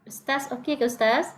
Ustaz, okey ke Ustaz?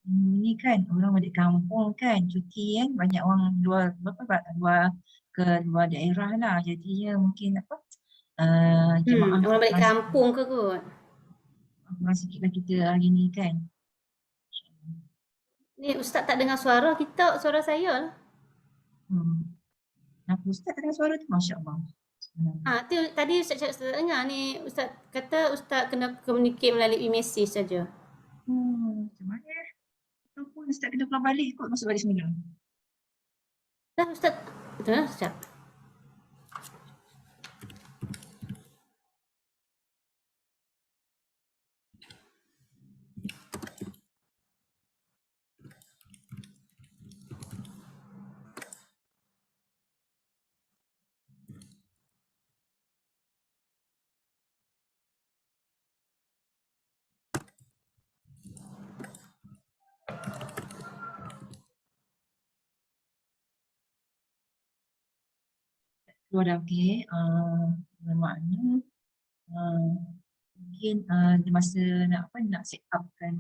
Ini kan orang balik kampung kan, cuti kan, banyak orang luar luar ke luar daerah lah. Jadinya mungkin apa jemaah Orang balik kurang sikit, kampung ke kot? kurang sikit lah kita hari ni kan. Ni Ustaz tak dengar suara kita, suara saya lah. Kenapa Ustaz tak dengar suara tu? Masya Allah. Sebenarnya. Tu tadi Ustaz cakap Ustaz tak dengar ni. Ustaz kata Ustaz kena communicate melalui mesej saja. Macam mana? Ataupun Ustaz kena pulang balik kot, masuk balik semula. Dah Ustaz, betul lah Ustaz. Keluar dah okey. Bermakna mungkin di masa nak nak set up kan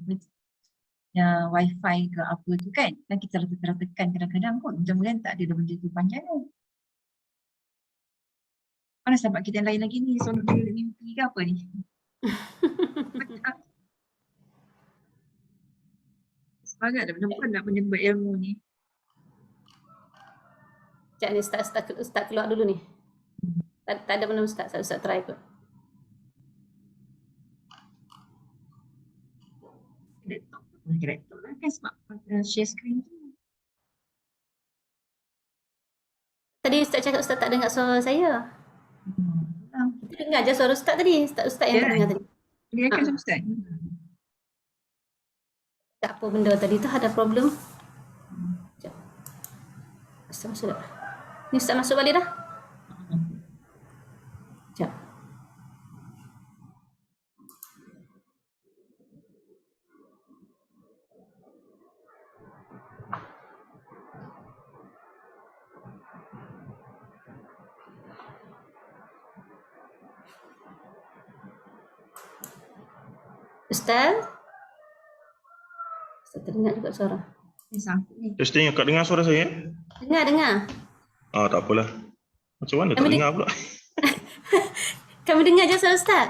wifi ke apa tu kan kita tekan kadang-kadang kot, mudah-mudahan tak ada benda tu panjang tu. Mana sahabat kita yang lain lagi ni, solat mimpi ke apa ni? Semangat dah perempuan nak menyembah ilmu ni. Sekejap ni Ustaz keluar dulu ni. Tak ada mana Ustaz, Ustaz try kot. Laptop lah kan sebab share screen tu. Tadi Ustaz cakap Ustaz tak dengar suara saya. Kita dengar je suara Ustaz tadi. Ustaz yang tak dengar tadi. Dengarkan sama Ustaz. Tak apa benda tadi tu ada problem. Sekejap. Ustaz masuk dah. Ni Ustaz masuk balik dah. Sekejap. Ustaz? Ustaz terdengar juga suara. Testing, Kak dengar suara saya? Dengar. Tak apalah. Macam mana tak dengar pula? Kami dengar je suara Ustaz.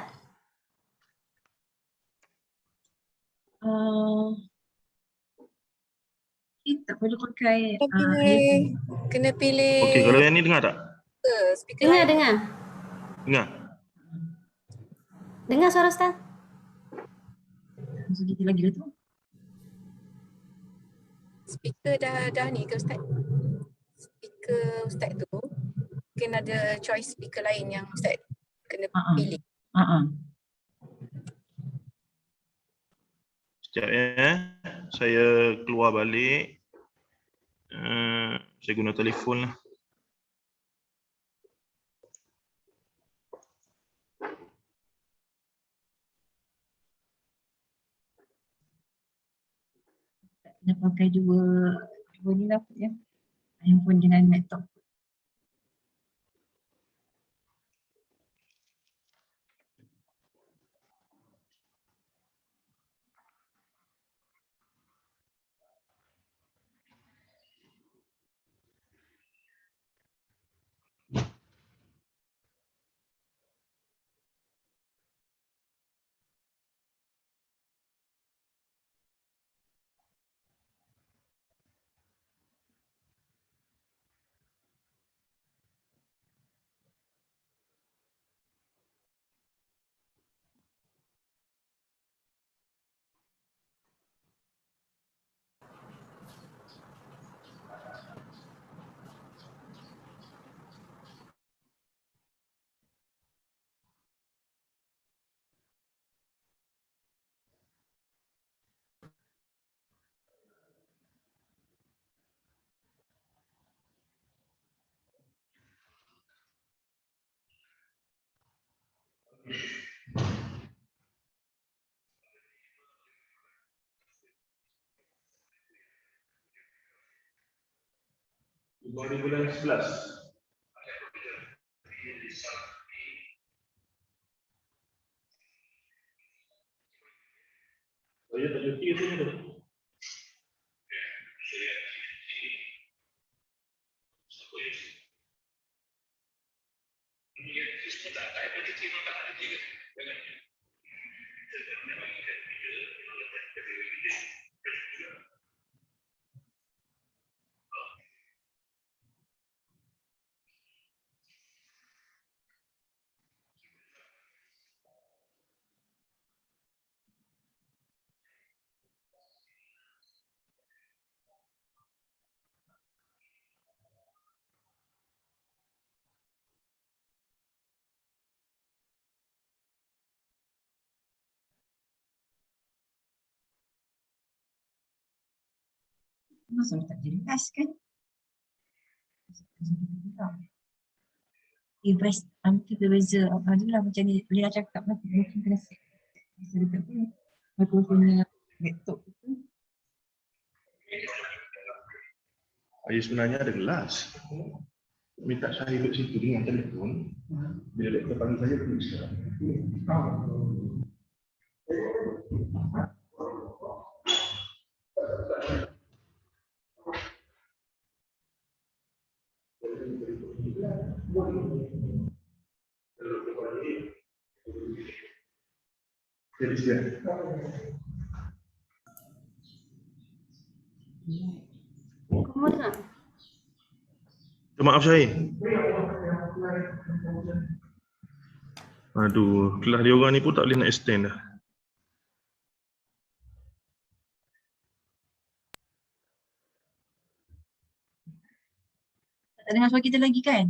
Tak perlu pakai kena pilih. Okey, kalau yang ni dengar tak? Dengar. Dengar? Dengar suara Ustaz. Masuk kita lagi dah tu. Speaker dah ni ke Ustaz? Speaker Ustaz tu mungkin ada choice speaker lain yang Ustaz kena pilih. Sekejap ya. Saya keluar balik. Saya guna telefon lah. Nak pakai dua ni lah ya. handphone dengan laptop. Di bulan 11. Oh ya, tak cuti ke sini tu. Masa tak jelas kan? Device kita beza adalah macam ni, boleh nak cakap mungkin kena set masa dekat tu mikrofonnya laptop tu. Saya sebenarnya ada gelas. Minta saya duduk situ dengan telefon. Bila laptop panggil saya, aku bisa. Jadi dia. Kamu dengar? Maaf saya. Aduh, kelas dia orang ni pun tak boleh nak extend dah. Tak dengar suara kita lagi kan?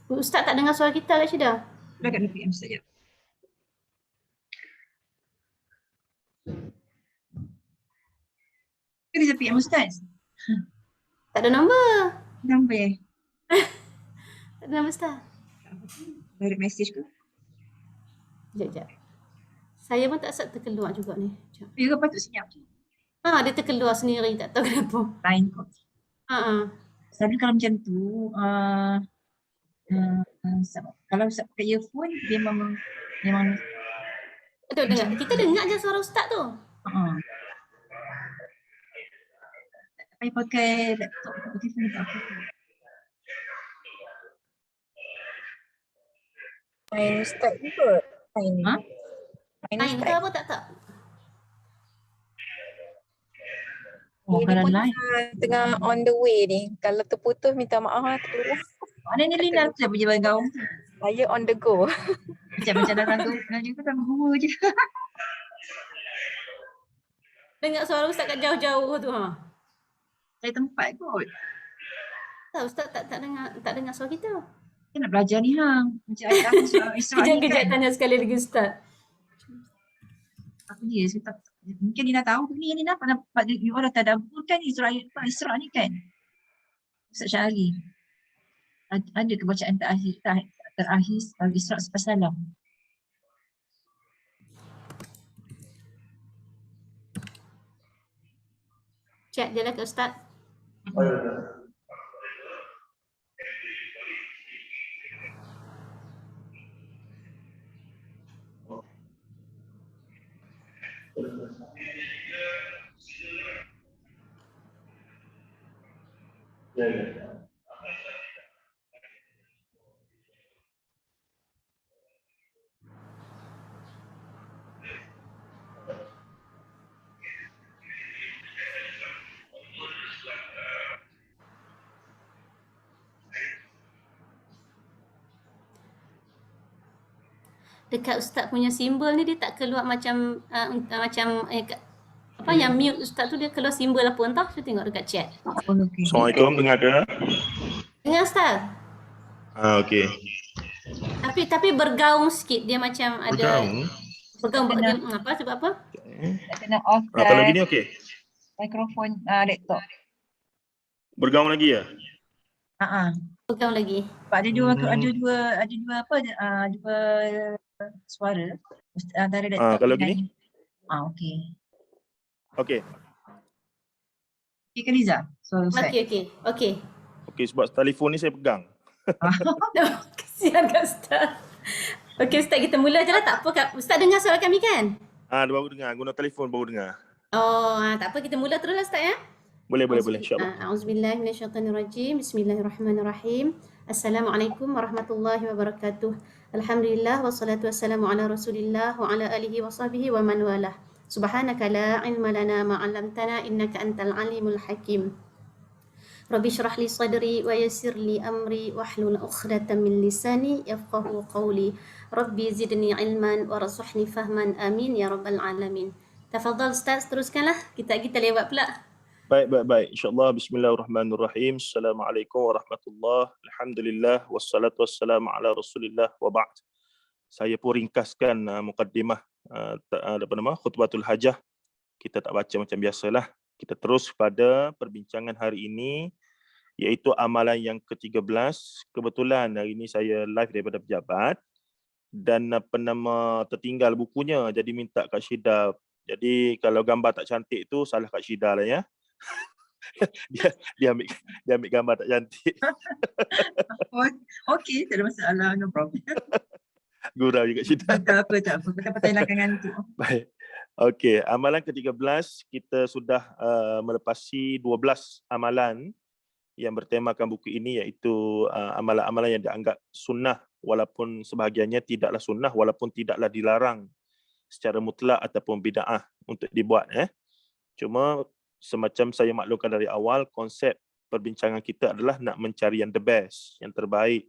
Ustaz tak dengar suara kita Kak Syeda? Dah kat PM saja. Kan dia PM Ustaz? Tak ada nombor. Nombor Tak ada nombor Ustaz. direct message ke? Sekejap. Saya pun tak sempat terkeluar juga ni. Sekejap. Ya ke patut senyap je. Dia terkeluar sendiri, tak tahu kenapa. Lain kot. Ha. Selalu kalau macam tu, kalau Ustaz pakai earphone, dia memang Aduh, dengar. Kita dengar je suara Ustaz tu. tak payah pakai laptop, pakai phone tak apa. Main Ustaz juga. Main. Ha? Main Lain ke Ustaz. apa tak? Oh, Dia kalau pun live. tengah on the way ni. Kalau terputus minta maaf lah terkeluar. Mana ni Lina tu punya gaung tu. Saya on the go. Macam datang tu, juga tak guru je. Dengar suara Ustaz kat jauh-jauh tu. Saya tempat kot. Tak, Ustaz tak dengar suara kita. Kita nak belajar ni hang. Macam ayat aku Isra ni Kejap kan. tanya sekali lagi Ustaz. Apa dia? Saya tak, mungkin Lina tahu ni Lina pernah you orang tadabbur kan Isra ni kan. Ustaz Syahri. Ada kebacaan terakhir Isra sampai salam. Chat je lah ke Ustaz. Oh, ya. Ya, ya. Dekat Ustaz punya simbol ni dia tak keluar macam apa yang mute Ustaz tu, dia keluar simbol apa entah. Saya tengok dekat chat. Okay. Assalamualaikum, dengar ke? Dengar Ustaz? Okey. Tapi bergaung sikit, dia macam ada bergaung Kena. dia apa sebab apa? Nak kena off Apa lagi kan ni? Okey. mikrofon laptop. Bergaung lagi ya? Bergaung lagi. Sebab ada dua dua suara antara laptop Kalau dengan gini? okey. Okey. Okey ke Liza? So Ustaz. Okey. Okey, sebab telefon ni saya pegang. Kesian kan Ustaz. Okey Ustaz, kita mula je lah. Tak apa Kak. Ustaz dengar suara kami kan? Dia baru dengar. Guna telefon baru dengar. Oh, tak apa, kita mula terus lah Ustaz ya. Boleh, insya-Allah. A'udzubillahi minasyaitonirrajim. Bismillahirrahmanirrahim. Assalamualaikum warahmatullahi wabarakatuh. Alhamdulillah wassalatu wassalamu ala Rasulillah wa ala alihi wa sahbihi wa man walah. Subhanaka la ilma lana ma 'allamtana innaka antal alimul hakim. Rabbi shrah li sadri wa yassir li amri wahlul 'uqdatam min lisani yafqahu qawli. Rabbi zidni ilman warzuqni fahman, amin ya rabbal alamin. Tafadhal Ustaz, teruskanlah. Kita lewat pula. Baik. InsyaAllah. Bismillahirrahmanirrahim. Assalamualaikum warahmatullahi. Alhamdulillah. Wassalatu wassalamu ala Rasulillah wa ba'd. Saya pun ringkaskan mukaddimah khutbatul hajah. Kita tak baca macam biasalah. Kita terus pada perbincangan hari ini, iaitu amalan yang ke-13. Kebetulan hari ini saya live daripada pejabat dan tertinggal bukunya, jadi minta Kak Syida. Jadi kalau gambar tak cantik tu salah Kak Syida lah ya. dia ambil gambar tak cantik. Okey, tak ada masalah, no problem. Gurau juga Syida. Tak apa. Kita patahkan ngantuk. Baik. Okey, amalan ke-13 kita sudah melepasi 12 amalan yang bertemakan buku ini, iaitu amalan-amalan yang dianggap sunnah walaupun sebahagiannya tidaklah sunnah, walaupun tidaklah dilarang secara mutlak ataupun bid'ah untuk dibuat. Cuma semacam saya maklumkan dari awal, konsep perbincangan kita adalah nak mencari yang the best, yang terbaik,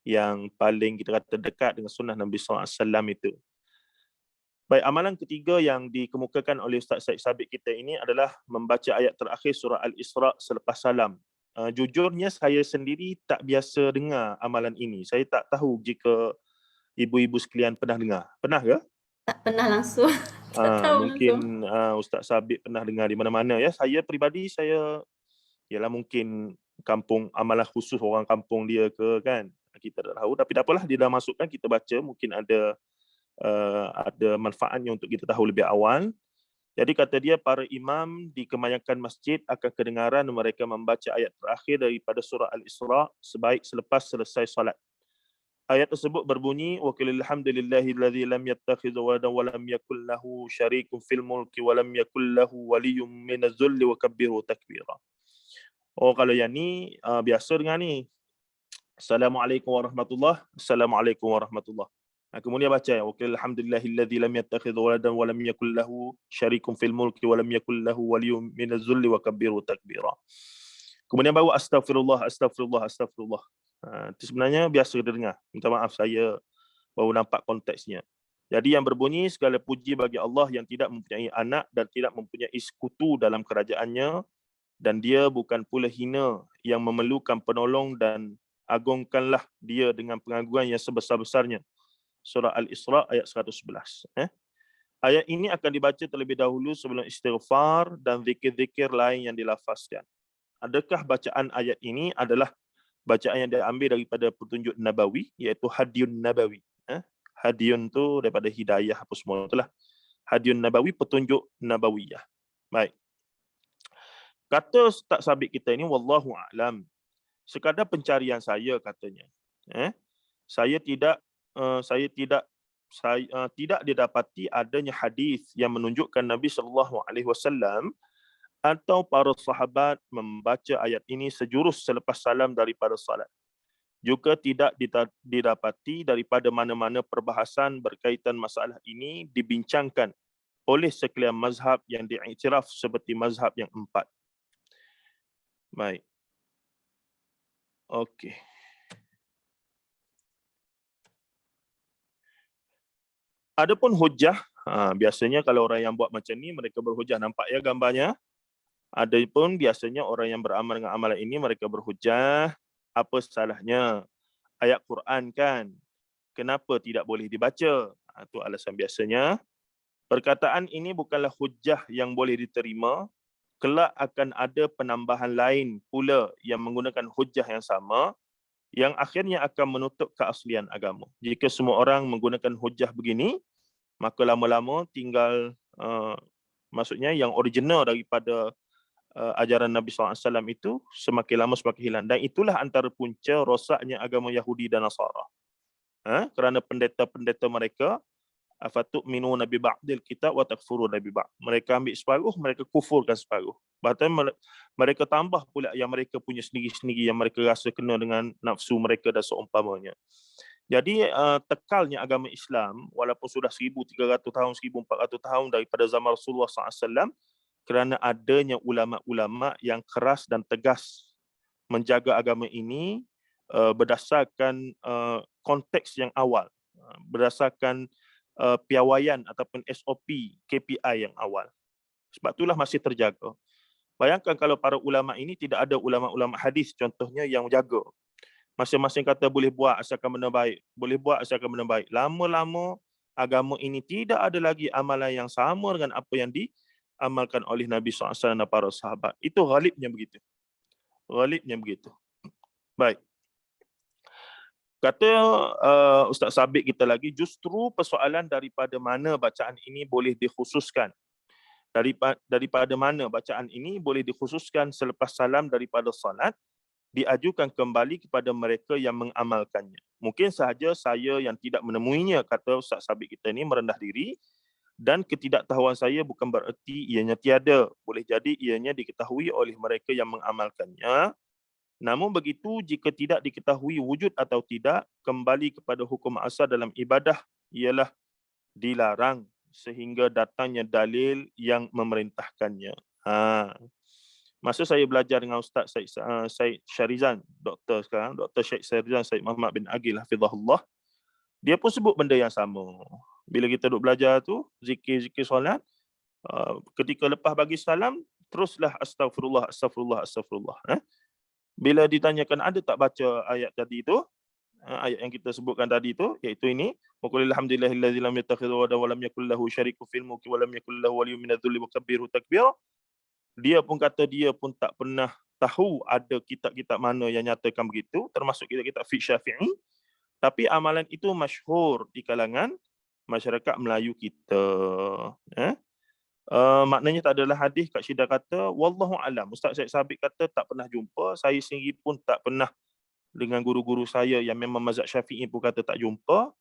yang paling kita kata dekat dengan sunnah Nabi SAW itu. Baik, amalan ketiga yang dikemukakan oleh Ustaz Syed Sabit kita ini adalah membaca ayat terakhir surah Al-Isra' selepas salam. Jujurnya saya sendiri tak biasa dengar amalan ini. Saya tak tahu jika ibu-ibu sekalian pernah dengar. Pernah ke? Tak pernah langsung. Tak tahu mungkin Ustaz Sabit pernah dengar di mana-mana ya. Saya peribadi, ialah mungkin kampung amalan khusus orang kampung dia ke kan. Kita tak tahu, tapi tak apalah, dia dah masukkan, kita baca, mungkin ada manfaatnya untuk kita tahu lebih awal. Jadi kata dia, para imam di kebanyakan masjid akan kedengaran mereka membaca ayat terakhir daripada surah Al-Isra' selepas selesai salat. Ayat tersebut berbunyi, wa qulil hamdulillahillazi lam yattakhidh waladan wa lam yakul lahu syarikun fil mulki wa lam yakul lahu waliyyun minaz zulli wa kabbirhu takbira. Oh, kalau yang ni biasa dengar ni. Assalamualaikum warahmatullahi. Assalamualaikum warahmatullahi. Kemudian baca, wa qul alhamdulillahillazi lam yattakhidh waladan wa lam yakul lahu syarikun fil mulki wa lam yakul lahu waliyyun minaz zulli wa kabbirhu takbira. Kemudian baru astagfirullah. Itu sebenarnya biasa kita dengar. Minta maaf, saya baru nampak konteksnya. Jadi yang berbunyi, segala puji bagi Allah yang tidak mempunyai anak dan tidak mempunyai sekutu dalam kerajaannya, dan dia bukan pula hina yang memerlukan penolong, dan agungkanlah dia dengan pengagungan yang sebesar-besarnya. Surah Al-Isra' ayat 111. Ayat ini akan dibaca terlebih dahulu sebelum istighfar dan zikir-zikir lain yang dilafazkan. Adakah bacaan ayat ini adalah bacaan yang diambil daripada petunjuk Nabawi, iaitu Hadiyun Nabawi. Hadiyun tu daripada hidayah apa semua itulah. Hadiyun Nabawi, petunjuk Nabawiyah. Baik. Kata Ustaz Sabit kita ini, wallahu a'lam, sekadar pencarian saya katanya. Saya tidak tidak didapati adanya hadis yang menunjukkan Nabi SAW atau para sahabat membaca ayat ini sejurus selepas salam daripada salat. Juga tidak didapati daripada mana-mana perbahasan berkaitan masalah ini dibincangkan oleh sekalian mazhab yang diiktiraf seperti mazhab yang 4. Baik. Okey. Adapun hujah, biasanya kalau orang yang buat macam ni, mereka berhujah. Nampak ya gambarnya? Adapun biasanya orang yang beramal dengan amalan ini, mereka berhujah. Apa salahnya? Ayat Quran kan? Kenapa tidak boleh dibaca? Itu alasan biasanya. Perkataan ini bukanlah hujah yang boleh diterima. Kelak akan ada penambahan lain pula yang menggunakan hujah yang sama, yang akhirnya akan menutup keaslian agama. Jika semua orang menggunakan hujah begini, maka lama-lama tinggal maksudnya yang original daripada ajaran Nabi SAW itu semakin lama semakin hilang. Dan itulah antara punca rosaknya agama Yahudi dan Nasara. Kerana pendeta-pendeta mereka, afatu'minuna bi ba'dil kitab wa takfuruna bi ba'd. Mereka ambil separuh, mereka kufurkan separuh. Bahkan mereka tambah pula yang mereka punya sendiri-sendiri yang mereka rasa kena dengan nafsu mereka dan seumpamanya. Jadi tekalnya agama Islam walaupun sudah 1300 tahun, 1400 tahun daripada zaman Rasulullah SAW, kerana adanya ulama-ulama yang keras dan tegas menjaga agama ini berdasarkan konteks yang awal, berdasarkan piawaian ataupun SOP, KPI yang awal. Sebab itulah masih terjaga. Bayangkan kalau para ulama ini tidak ada ulama-ulama hadis contohnya yang jaga. Masing-masing kata boleh buat asalkan benda baik, boleh buat asalkan benda baik. Lama-lama agama ini tidak ada lagi amalan yang sama dengan apa yang diamalkan oleh Nabi SAW dan para sahabat. Itu ghalibnya begitu. Ghalibnya begitu. Baik. Kata Ustaz Sabit kita lagi, justru persoalan daripada mana bacaan ini boleh dikhususkan. Daripada mana bacaan ini boleh dikhususkan selepas salam daripada salat, diajukan kembali kepada mereka yang mengamalkannya. Mungkin sahaja saya yang tidak menemuinya, kata Ustaz Sabit kita ini, merendah diri, dan ketidaktahuan saya bukan bererti ianya tiada. Boleh jadi ianya diketahui oleh mereka yang mengamalkannya. Namun begitu, jika tidak diketahui wujud atau tidak, kembali kepada hukum asal dalam ibadah ialah dilarang sehingga datangnya dalil yang memerintahkannya. Masa saya belajar dengan Ustaz Syed Syarizan, doktor sekarang, Dr. Syed Syarizan Syed Muhammad bin Agil Hafizahullah, dia pun sebut benda yang sama. Bila kita duduk belajar tu, zikir-zikir solat, ketika lepas bagi salam, teruslah astagfirullah, astagfirullah, astagfirullah. Bila ditanyakan ada tak baca ayat tadi itu, ayat yang kita sebutkan tadi itu, iaitu ini, wa qul alhamdulillahillazi lam yattakhidh walada wa lam yakul lahu syarikun fil mulki wa lam yakul lahu waliyyun minadh-dhulli wakabbirhu takbira. Dia pun kata dia pun tak pernah tahu ada kitab-kitab mana yang nyatakan begitu, termasuk kitab-kitab fiqh Syafi'i, tapi amalan itu masyhur di kalangan masyarakat Melayu kita. Maknanya tak adalah hadis. Kak Syida kata wallahu alam. Ustaz Syed Sabit kata tak pernah jumpa, saya sendiri pun tak pernah, dengan guru-guru saya yang memang mazhab Syafi'i pun kata tak jumpa.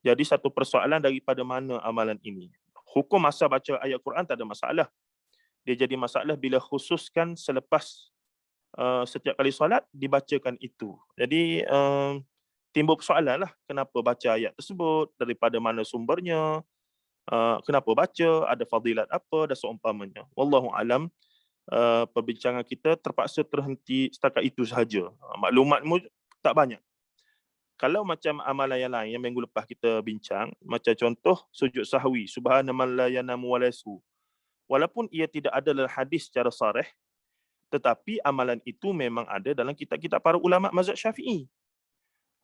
Jadi satu persoalan daripada mana amalan ini. Hukum asal baca ayat Quran tak ada masalah. Dia jadi masalah bila khususkan selepas setiap kali solat dibacakan itu. Jadi timbul persoalan lah, kenapa baca ayat tersebut, daripada mana sumbernya, kenapa baca, ada fadilat apa dan seumpamanya. Wallahu alam. Perbincangan kita terpaksa terhenti setakat itu sahaja. Maklumatmu tak banyak. Kalau macam amalan yang lain yang minggu lepas kita bincang, macam contoh sujud sahwi, subhana man la yanamu wa la yasu. Walaupun ia tidak ada dalam hadis secara sarih, tetapi amalan itu memang ada dalam kitab-kitab para ulama mazhab Syafi'i.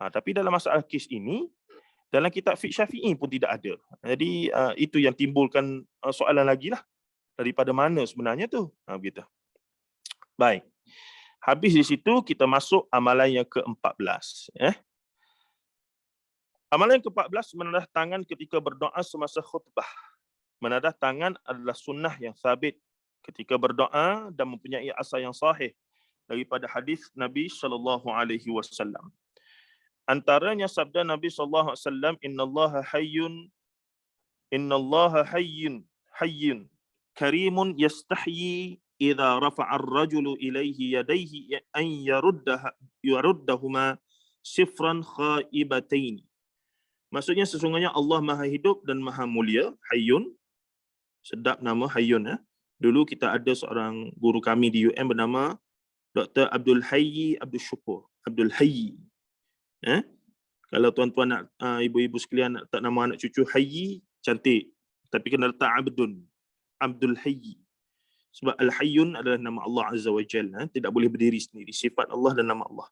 Tapi dalam masalah kes ini, dalam kitab fiqh Syafi'i pun tidak ada. Jadi itu yang timbulkan soalan lagi lah. Daripada mana sebenarnya tu? Begitu. Baik. Habis di situ kita masuk amalan yang ke-14. Amalan yang ke-14, menadah tangan ketika berdoa semasa khutbah. Menadah tangan adalah sunnah yang sabit ketika berdoa dan mempunyai asal yang sahih daripada hadis Nabi sallallahu alaihi wasallam. Antaranya sabda Nabi sallallahu alaihi wasallam, innallaha hayyun karimun yastahyi idza rafa'a ar-rajulu ilaihi yadayhi an yaruddahuma sifran khaibatain. Maksudnya sesungguhnya Allah Maha Hidup dan Maha Mulia, Hayyun. Sedap nama Hayyun. Dulu kita ada seorang guru kami di UM bernama Dr. Abdul Hayy Abdul Syukur. Abdul Hayy. Kalau tuan-tuan nak, ibu-ibu sekalian nak letak nama anak cucu Hayy, cantik. Tapi kena letak Abdul Hayy. Sebab Al-Hayyun adalah nama Allah Azza wa Jalla. Tidak boleh berdiri sendiri. Sifat Allah dan nama Allah.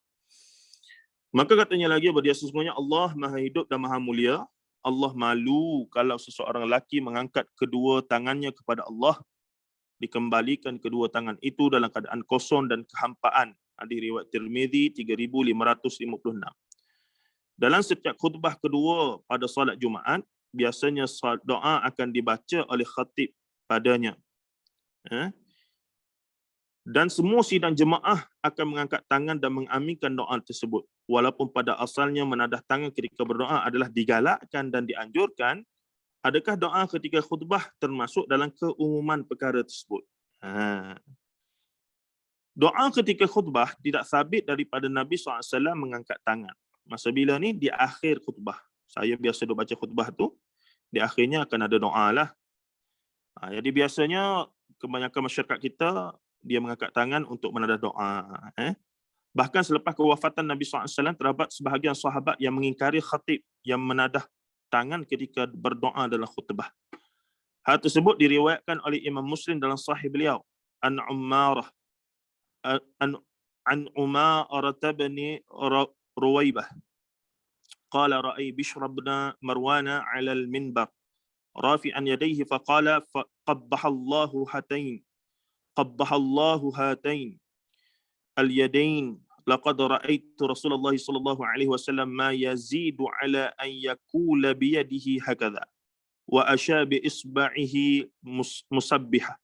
Maka katanya lagi bahawa dia sesungguhnya Allah Maha Hidup dan Maha Mulia. Allah malu kalau seseorang lelaki mengangkat kedua tangannya kepada Allah, dikembalikan kedua tangan itu dalam keadaan kosong dan kehampaan. Hadis riwayat Tirmizi 3556. Dalam setiap khutbah kedua pada solat Jumaat, biasanya doa akan dibaca oleh khatib padanya. Dan semua sidang jemaah akan mengangkat tangan dan mengaminkan doa tersebut. Walaupun pada asalnya menadah tangan ketika berdoa adalah digalakkan dan dianjurkan, adakah doa ketika khutbah termasuk dalam keumuman perkara tersebut? Doa ketika khutbah tidak sabit daripada Nabi SAW mengangkat tangan. Masa bila ni? Di akhir khutbah. Saya biasa baca khutbah tu, di akhirnya akan ada doa lah. Jadi biasanya kebanyakan masyarakat kita, dia mengangkat tangan untuk menadah doa. Bahkan selepas kewafatan Nabi SAW, terdapat sebahagian sahabat yang mengingkari khatib yang menadah tangan ketika berdoa dalam khutbah. Hal tersebut diriwayatkan oleh Imam Muslim dalam sahih beliau. An Umarah bin Ruwaybah. Qala ra'i Bishr bin Marwan 'ala al-minbar rafi'an yadayhi faqala qabbahallahu hatain al-yadain laqad ra'aitu Rasulullah sallallahu alaihi wasallam ma yazidu ala an yaqula bi yadihi hakadha wa asha bi isba'ihi musabbihah.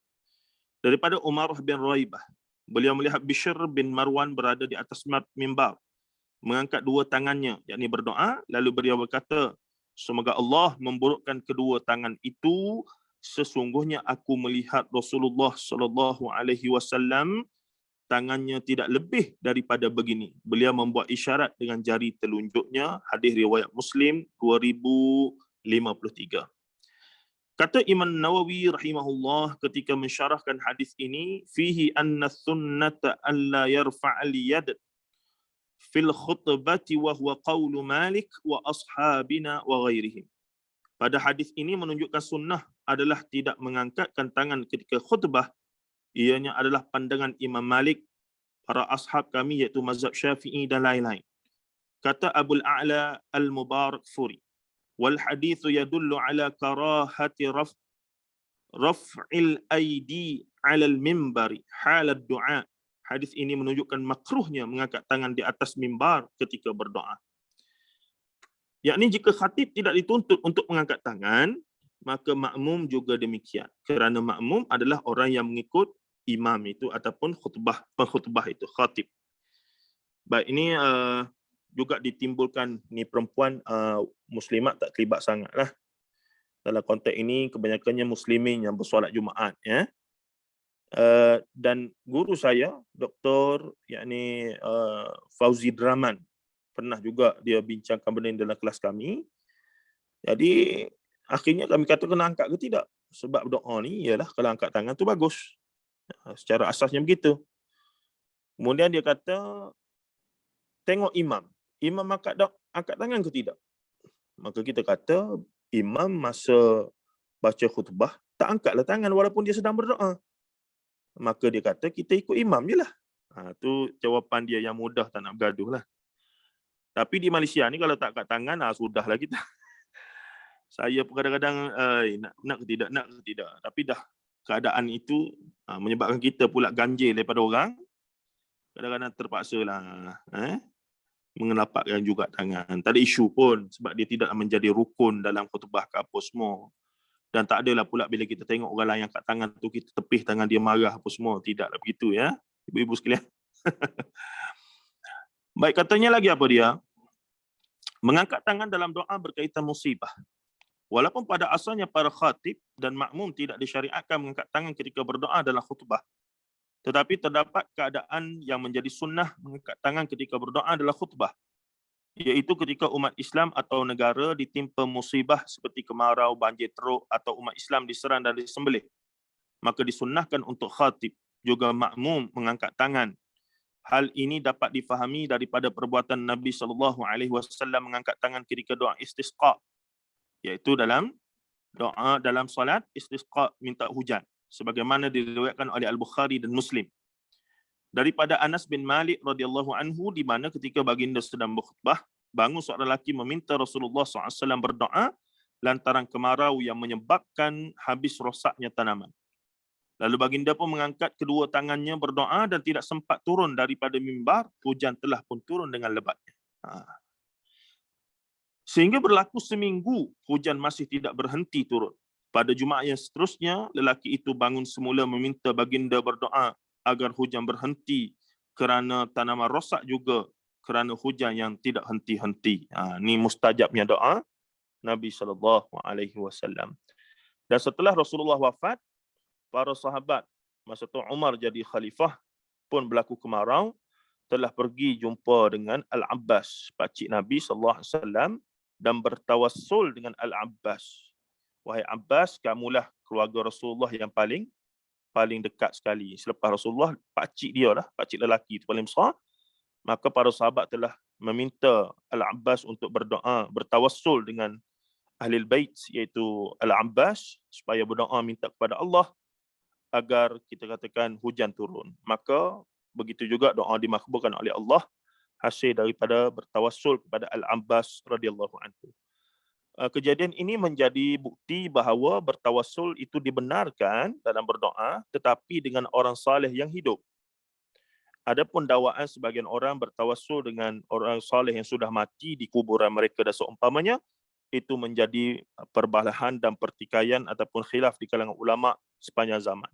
Daripada Umarah bin Ruwaybah, beliau melihat Bishr bin Marwan berada di atas mimbar mengangkat dua tangannya, yakni berdoa, lalu beliau berkata, semoga Allah memburukkan kedua tangan itu. Sesungguhnya aku melihat Rasulullah sallallahu alaihi wasallam tangannya tidak lebih daripada begini. Beliau membuat isyarat dengan jari telunjuknya. Hadis riwayat Muslim 2053. Kata Imam Nawawi rahimahullah ketika mensyarahkan hadis ini, fihi anna sunnata alla yarfa'al yad fil khutbati wa huwa qawlu Malik wa ashabina wa ghairihim. Pada hadis ini menunjukkan sunnah adalah tidak mengangkatkan tangan ketika khutbah. Ianya adalah pandangan Imam Malik, para ashab kami iaitu mazhab Syafi'i dan lain-lain. Kata Abul A'la Al-Mubarakfuri, wal hadithu yadullu ala karahati raf'il aidi 'ala al-mimbari hal ad-du'a. Hadis ini menunjukkan makruhnya mengangkat tangan di atas mimbar ketika berdoa. Yakni jika khatib tidak dituntut untuk mengangkat tangan, maka makmum juga demikian. Kerana makmum adalah orang yang mengikut imam itu ataupun pengkhutbah itu, khatib. Baik, ini juga ditimbulkan ni perempuan muslimat tak terlibat sangatlah. Dalam konteks ini kebanyakannya muslimin yang bersolat Jumaat, ya. Dan guru saya, Dr. yakni Fauzi Draman, pernah juga dia bincangkan benda ini dalam kelas kami. Jadi akhirnya kami kata kena angkat ke tidak? Sebab doa ni ialah kalau angkat tangan tu bagus. Secara asasnya begitu. Kemudian dia kata tengok imam. Imam angkat tangan ke tidak? Maka kita kata imam masa baca khutbah tak angkatlah tangan walaupun dia sedang berdoa. Maka dia kata kita ikut imam je lah. Tu jawapan dia yang mudah, tak nak bergaduh lah. Tapi di Malaysia ni kalau tak angkat tangan, sudahlah kita. Saya pun kadang-kadang nak ke tidak. Tapi dah keadaan itu menyebabkan kita pula ganjil daripada orang. Kadang-kadang terpaksalah mengelapakkan juga tangan. Tak ada isu pun sebab dia tidak menjadi rukun dalam khutbah ke apa semua. Dan tak adalah pula bila kita tengok orang lain angkat tangan tu kita tepih tangan dia marah apa semua. Tidaklah begitu ya. Ibu-ibu sekalian. Baik, katanya lagi apa dia? Mengangkat tangan dalam doa berkaitan musibah. Walaupun pada asalnya para khatib dan makmum tidak disyariatkan mengangkat tangan ketika berdoa dalam khutbah. Tetapi terdapat keadaan yang menjadi sunnah mengangkat tangan ketika berdoa dalam khutbah. Iaitu ketika umat Islam atau negara ditimpa musibah seperti kemarau, banjir teruk atau umat Islam diserang dan disembelih. Maka disunnahkan untuk khatib juga makmum mengangkat tangan. Hal ini dapat difahami daripada perbuatan Nabi SAW mengangkat tangan ketika doa istisqa, iaitu dalam doa dalam solat istisqa minta hujan, sebagaimana diriwayatkan oleh Al-Bukhari dan Muslim. Daripada Anas bin Malik radhiyallahu anhu, di mana ketika baginda sedang berkhutbah, bangun seorang lelaki meminta Rasulullah SAW berdoa lantaran kemarau yang menyebabkan habis rosaknya tanaman. Lalu baginda pun mengangkat kedua tangannya berdoa dan tidak sempat turun daripada mimbar, hujan telah pun turun dengan lebatnya. Sehingga berlaku seminggu, hujan masih tidak berhenti turun. Pada Jumaat yang seterusnya, lelaki itu bangun semula meminta baginda berdoa agar hujan berhenti kerana tanaman rosak juga kerana hujan yang tidak henti-henti. Ini mustajabnya doa Nabi SAW. Dan setelah Rasulullah wafat, para sahabat, masa tu Umar jadi khalifah, pun berlaku kemarau, telah pergi jumpa dengan Al-Abbas, pakcik Nabi SAW, dan bertawassul dengan Al-Abbas. Wahai Abbas, kamulah keluarga Rasulullah yang paling dekat sekali. Selepas Rasulullah, pakcik dia lah, pakcik lelaki itu paling besar. Maka para sahabat telah meminta Al-Abbas untuk berdoa, bertawassul dengan Ahlul Bait, iaitu Al-Abbas, supaya berdoa minta kepada Allah agar kita katakan hujan turun. Maka begitu juga doa dimakbulkan oleh Allah hasil daripada bertawassul kepada Al-Abbas radhiyallahu anhu. Kejadian ini menjadi bukti bahawa bertawassul itu dibenarkan dalam berdoa, tetapi dengan orang saleh yang hidup. Adapun dakwaan sebagian orang bertawassul dengan orang saleh yang sudah mati di kuburan mereka dan seumpamanya, itu menjadi perbalahan dan pertikaian ataupun khilaf di kalangan ulama sepanjang zaman.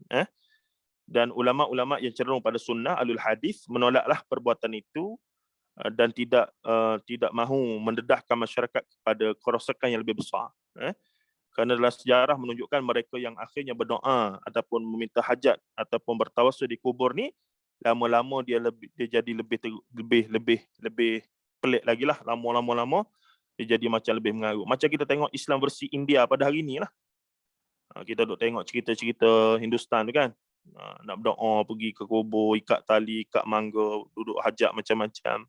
Dan ulama-ulama yang cenderung pada sunnah alul hadis menolaklah perbuatan itu dan tidak mahu mendedahkan masyarakat kepada kerosakan yang lebih besar. Kerana dalam sejarah menunjukkan mereka yang akhirnya berdoa ataupun meminta hajat ataupun bertawassul di kubur ni, lama-lama dia jadi lebih pelik lagi lah. Lama dia jadi macam lebih mengarut. Macam kita tengok Islam versi India pada hari ni lah. Kita duk tengok cerita-cerita Hindustan tu kan. Nak berdoa, pergi ke kubur, ikat tali, ikat mangga, duduk hajat macam-macam.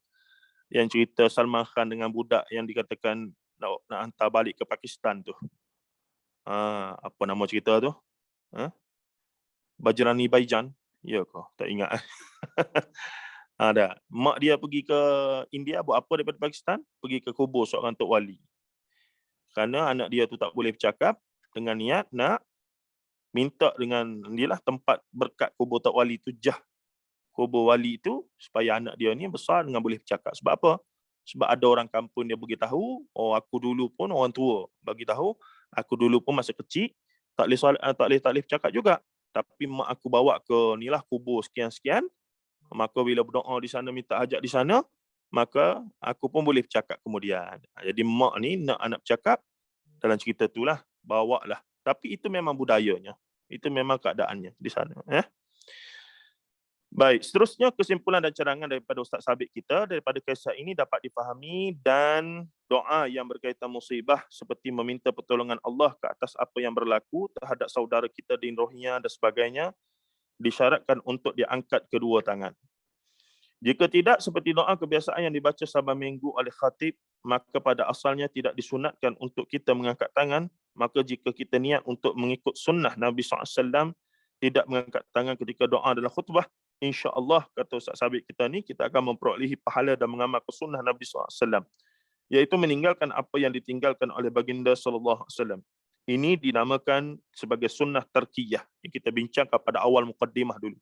Yang cerita Salman Khan dengan budak yang dikatakan nak hantar balik ke Pakistan tu. Apa nama cerita tu? Bajrani Baijan. Ya ke? Tak ingat. Dah. Mak dia pergi ke India buat apa daripada Pakistan? Pergi ke kubur seorang Tok Wali. Kerana anak dia tu tak boleh bercakap, dengan niat nak minta dengan dia lah tempat berkat kubur Tok Wali tu jah. Kubur wali itu supaya anak dia ni besar dengan boleh bercakap. Sebab apa? Sebab ada orang kampung dia beritahu, aku dulu pun orang tua bagi tahu, aku dulu pun masa kecil tak boleh bercakap juga. Tapi mak aku bawa ke nilah kubur sekian-sekian. Maka bila berdoa di sana, minta hajat di sana, maka aku pun boleh bercakap kemudian. Jadi mak ni nak anak bercakap, dalam cerita itulah bawa lah. Tapi itu memang budayanya. Itu memang keadaannya di sana. Baik, seterusnya kesimpulan dan cadangan daripada Ustaz Sabit kita daripada kisah ini dapat difahami, dan doa yang berkaitan musibah seperti meminta pertolongan Allah ke atas apa yang berlaku terhadap saudara kita di rohnya dan sebagainya disyaratkan untuk diangkat kedua tangan. Jika tidak, seperti doa kebiasaan yang dibaca saban minggu oleh khatib, maka pada asalnya tidak disunatkan untuk kita mengangkat tangan. Maka jika kita niat untuk mengikut sunnah Nabi SAW, tidak mengangkat tangan ketika doa dalam khutbah, insya-Allah, kata Ustaz Sabit kita ni, kita akan memperolehi pahala dan mengamalkan sunnah Nabi SAW, iaitu meninggalkan apa yang ditinggalkan oleh baginda SAW. Ini dinamakan sebagai sunnah tarkiyah yang kita bincangkan pada awal mukaddimah dulu.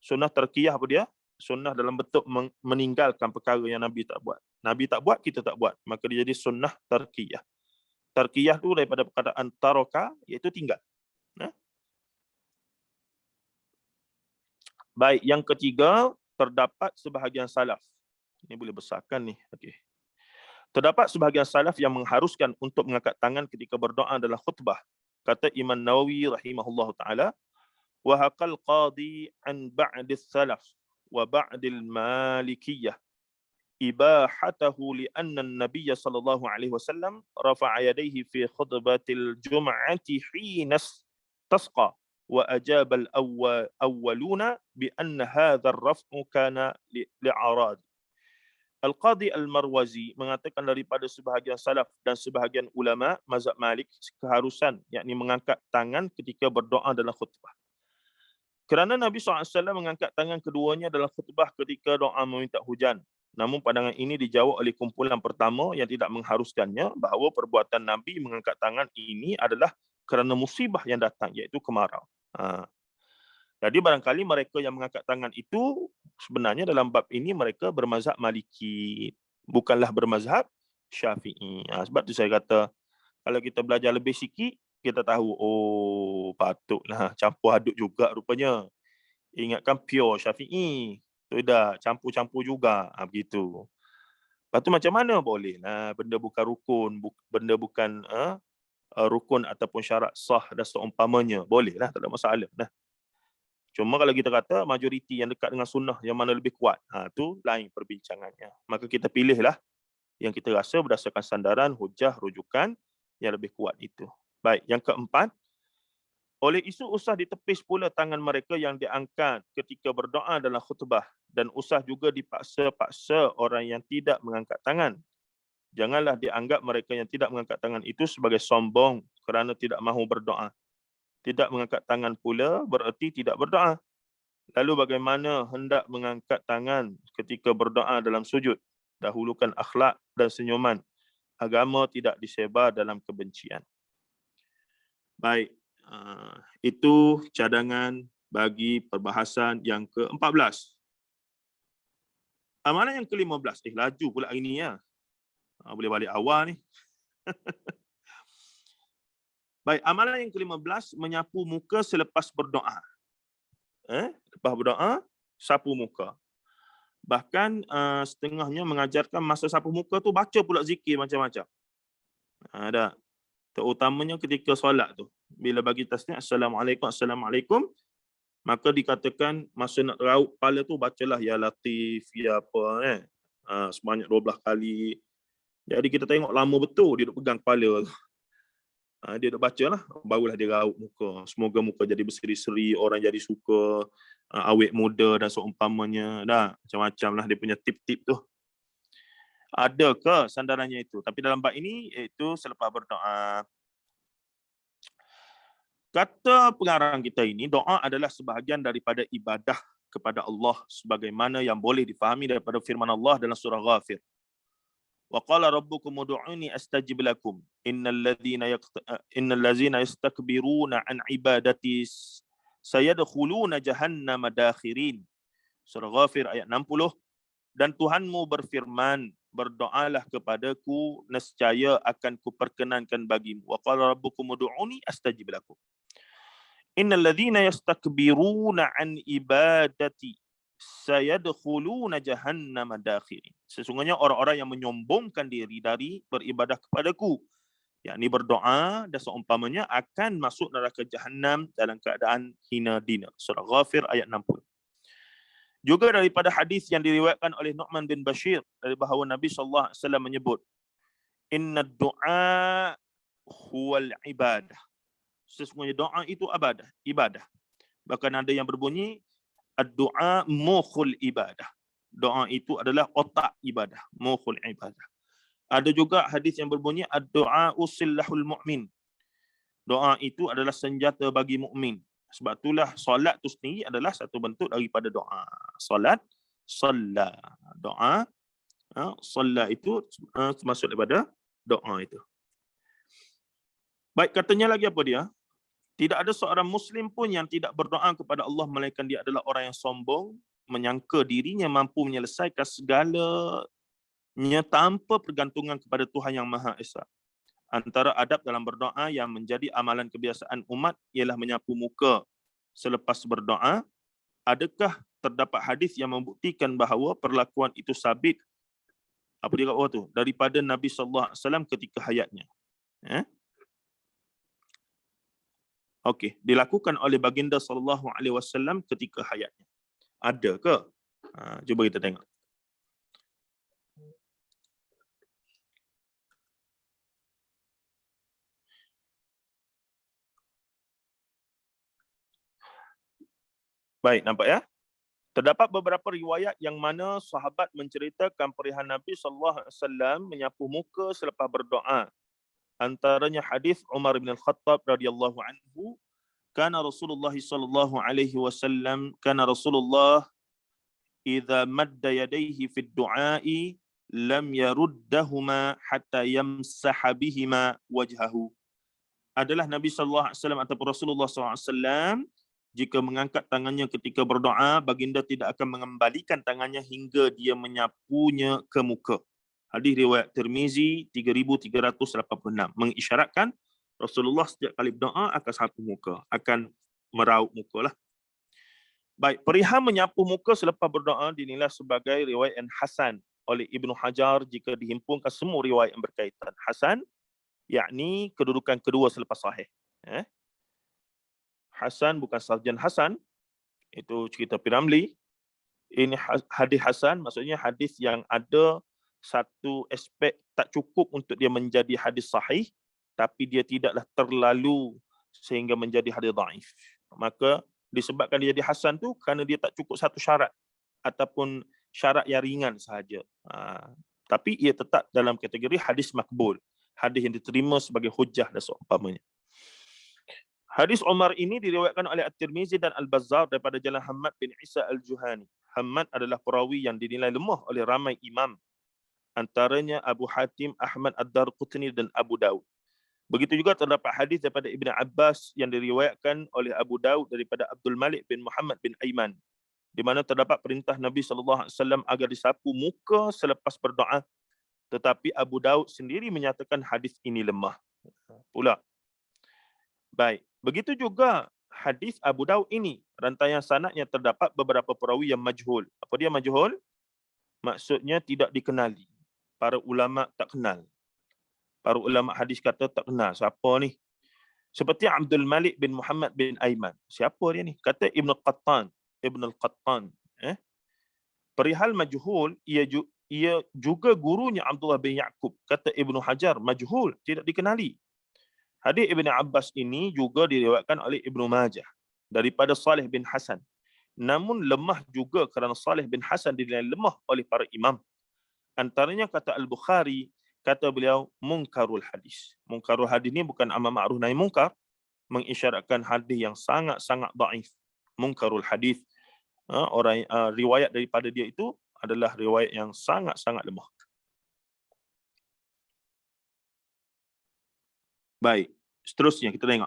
Sunnah tarkiyah apa dia? Sunnah dalam bentuk meninggalkan perkara yang Nabi tak buat. Nabi tak buat, kita tak buat. Maka dia jadi sunnah tarkiyah. Tarkiyah tu daripada perkataan taraka, iaitu tinggal. Baik, yang ketiga, terdapat sebahagian salaf. Ini boleh besarkan ni. Okey. Terdapat sebahagian salaf yang mengharuskan untuk mengangkat tangan ketika berdoa dalam khutbah. Kata Imam Nawawi rahimahullah ta'ala, wa haqal qadi an ba'dis salaf wa ba'dil malikiyah ibahatahu li'anna an-nabiy sallallahu alaihi wasallam rafa'a yadayhi fi khutbatil jum'ati hina tasqa wa ajaba al-awwaluna bi anna hadha ar-raf'u kana li'arad. Al-Qadhi Al-Marwazi mengatakan daripada sebahagian salaf dan sebahagian ulama mazhab Malik keharusan, yakni mengangkat tangan ketika berdoa dalam khutbah. Kerana Nabi SAW mengangkat tangan keduanya dalam khutbah ketika doa meminta hujan. Namun pandangan ini dijawab oleh kumpulan pertama yang tidak mengharuskannya bahawa perbuatan Nabi mengangkat tangan ini adalah kerana musibah yang datang, iaitu kemarau. Jadi barangkali mereka yang mengangkat tangan itu sebenarnya dalam bab ini mereka bermazhab Maliki, bukanlah bermazhab Syafi'i. Sebab tu saya kata kalau kita belajar lebih sikit, kita tahu, oh patutlah campur aduk juga rupanya. Ingatkan pure Syafi'i. Tidak, campur-campur juga. Begitu. Lepas tu macam mana boleh? Benda bukan rukun, benda bukan rukun ataupun syarat sah dan seumpamanya. Bolehlah, tak ada masalah. Cuma kalau kita kata majoriti yang dekat dengan sunnah yang mana lebih kuat, tu lain perbincangannya. Maka kita pilihlah yang kita rasa berdasarkan sandaran, hujah, rujukan yang lebih kuat itu. Baik, yang keempat, oleh isu usah ditepis pula tangan mereka yang diangkat ketika berdoa dalam khutbah dan usah juga dipaksa-paksa orang yang tidak mengangkat tangan. Janganlah dianggap mereka yang tidak mengangkat tangan itu sebagai sombong kerana tidak mahu berdoa. Tidak mengangkat tangan pula bererti tidak berdoa. Lalu bagaimana hendak mengangkat tangan ketika berdoa dalam sujud? Dahulukan akhlak dan senyuman. Agama tidak disebar dalam kebencian. Baik, itu cadangan bagi perbahasan yang ke-14. Amalan yang ke-15. Laju pula hari ni ya. Boleh balik awal ni. Baik, amalan yang ke-15, menyapu muka selepas berdoa. Lepas berdoa, sapu muka. Bahkan setengahnya mengajarkan masa sapu muka tu baca pula zikir macam-macam. Ada. Terutamanya ketika solat tu. Bila bagi tasniah, Assalamualaikum, Assalamualaikum, maka dikatakan masa nak raut kepala tu, bacalah Ya Latif, Ya apa, sebanyak 12 kali. Jadi kita tengok lama betul dia duk pegang kepala tu. Dia duk baca lah, barulah dia raut muka. Semoga muka jadi berseri-seri, orang jadi suka, awet muda dan seumpamanya. Macam-macam lah dia punya tip-tip tu. Ada ke sandarannya itu? Tapi dalam bab ini, iaitu selepas berdoa. Kata pengarang kita ini, doa adalah sebahagian daripada ibadah kepada Allah sebagaimana yang boleh difahami daripada firman Allah dalam surah Ghafir. Wa qala rabbukum ud'uni astajib lakum innal ladzina yastakbiruna an ibadati sayadkhuluna jahannama dakhirin. Surah Ghafir ayat 60. Dan Tuhanmu berfirman, berdoalah kepadaku, nescaya akan kuperkenankan bagimu. Wa qala rabbukum ud'uni astajib lakum. Innal ladzina yastakbiruna an ibadati sayadkhuluna jahannama dakhirin. Sesungguhnya orang-orang yang menyombongkan diri dari beribadah kepadaku, yakni berdoa dan seumpamanya, akan masuk neraka Jahannam dalam keadaan hina dina. Surah Ghafir ayat 60. Juga daripada hadis yang diriwayatkan oleh Nu'man bin Bashir dari bahawa Nabi SAW menyebut, inna du'a huwal ibadah. Sesungguhnya doa itu ibadah. Bahkan ada yang berbunyi, ad-du'a mukhul ibadah. Doa itu adalah otak ibadah, mukhul ibadah. Ada juga hadis yang berbunyi, ad-du'a usillahul mu'min. Doa itu adalah senjata bagi mukmin. Sebab itulah solat itu sendiri adalah satu bentuk daripada doa. Solat, salla. Doa, salla itu termasuk daripada doa itu. Baik, katanya lagi apa dia? Tidak ada seorang Muslim pun yang tidak berdoa kepada Allah melainkan dia adalah orang yang sombong, menyangka dirinya mampu menyelesaikan segalanya tanpa pergantungan kepada Tuhan yang Maha Esa. Antara adab dalam berdoa yang menjadi amalan kebiasaan umat ialah menyapu muka selepas berdoa. Adakah terdapat hadis yang membuktikan bahawa perlakuan itu sabit, apa dia kat bawah tu, daripada Nabi SAW ketika hayatnya? Okey, dilakukan oleh baginda SAW ketika hayatnya. Ada ke? Cuba kita tengok. Baik, nampak ya? Terdapat beberapa riwayat yang mana sahabat menceritakan perihal Nabi SAW menyapu muka selepas berdoa. Antaranya hadis Umar bin Al-Khattab radhiyallahu anhu, kana Rasulullah sallallahu alaihi wasallam, kana Rasulullah idza madda yadayhi fi du'ai lam yaruddahuma hatta yamsaha bihima wajhahu. Adalah Nabi sallallahu alaihi wasallam ataupun Rasulullah sallallahu alaihi wasallam jika mengangkat tangannya ketika berdoa, baginda tidak akan mengembalikan tangannya hingga dia menyapunya ke muka. Hadis riwayat Tirmizi 3386 mengisyaratkan Rasulullah setiap kali berdoa akan sapu muka, akan meraup muka lah. Baik, perihal menyapu muka selepas berdoa dinilai sebagai riwayat yang hasan oleh Ibnu Hajar jika dihimpunkan semua riwayat yang berkaitan. Hasan, yakni kedudukan kedua selepas sahih. Hasan bukan sarjan Hasan, itu cerita Piramli. Ini hadis hasan, maksudnya hadis yang ada satu aspek tak cukup untuk dia menjadi hadis sahih, tapi dia tidaklah terlalu sehingga menjadi hadis dhaif. Maka disebabkan dia jadi hasan tu kerana dia tak cukup satu syarat ataupun syarat yang ringan sahaja. Tapi ia tetap dalam kategori hadis makbul, hadis yang diterima sebagai hujjah dan seumpamanya. Hadis Umar ini diriwayatkan oleh At-Tirmizi dan Al-Bazzar daripada jalan Hammad bin Isa Al-Juhani. Hammad adalah perawi yang dinilai lemah oleh ramai imam, antaranya Abu Hatim, Ahmad Ad-Darqutni dan Abu Daud. Begitu juga terdapat hadis daripada Ibn Abbas yang diriwayatkan oleh Abu Daud daripada Abdul Malik bin Muhammad bin Aiman, di mana terdapat perintah Nabi SAW agar disapu muka selepas berdoa. Tetapi Abu Daud sendiri menyatakan hadis ini lemah pula. Baik, begitu juga hadis Abu Daud ini, rantaian sanadnya terdapat beberapa perawi yang majhul. Apa dia majhul? Maksudnya tidak dikenali. Para ulama tak kenal. Para ulama hadis kata tak kenal. Siapa ni? Seperti Abdul Malik bin Muhammad bin Aiman. Siapa dia ni? Kata Ibn Al-Qattan. Perihal majhul, ia juga gurunya Abdullah bin Ya'qub. Kata Ibn Hajar, majhul, tidak dikenali. Hadis Ibn Abbas ini juga diriwayatkan oleh Ibn Majah daripada Salih bin Hasan. Namun lemah juga kerana Salih bin Hasan dinilai lemah oleh para imam. Antaranya kata Al-Bukhari, kata beliau munkarul hadis. Munkarul hadis ni bukan amar ma'ruf nahi munkar, mengisyaratkan hadis yang sangat-sangat dhaif. Munkarul hadis, orang riwayat daripada dia itu adalah riwayat yang sangat-sangat lemah. Baik, seterusnya kita tengok.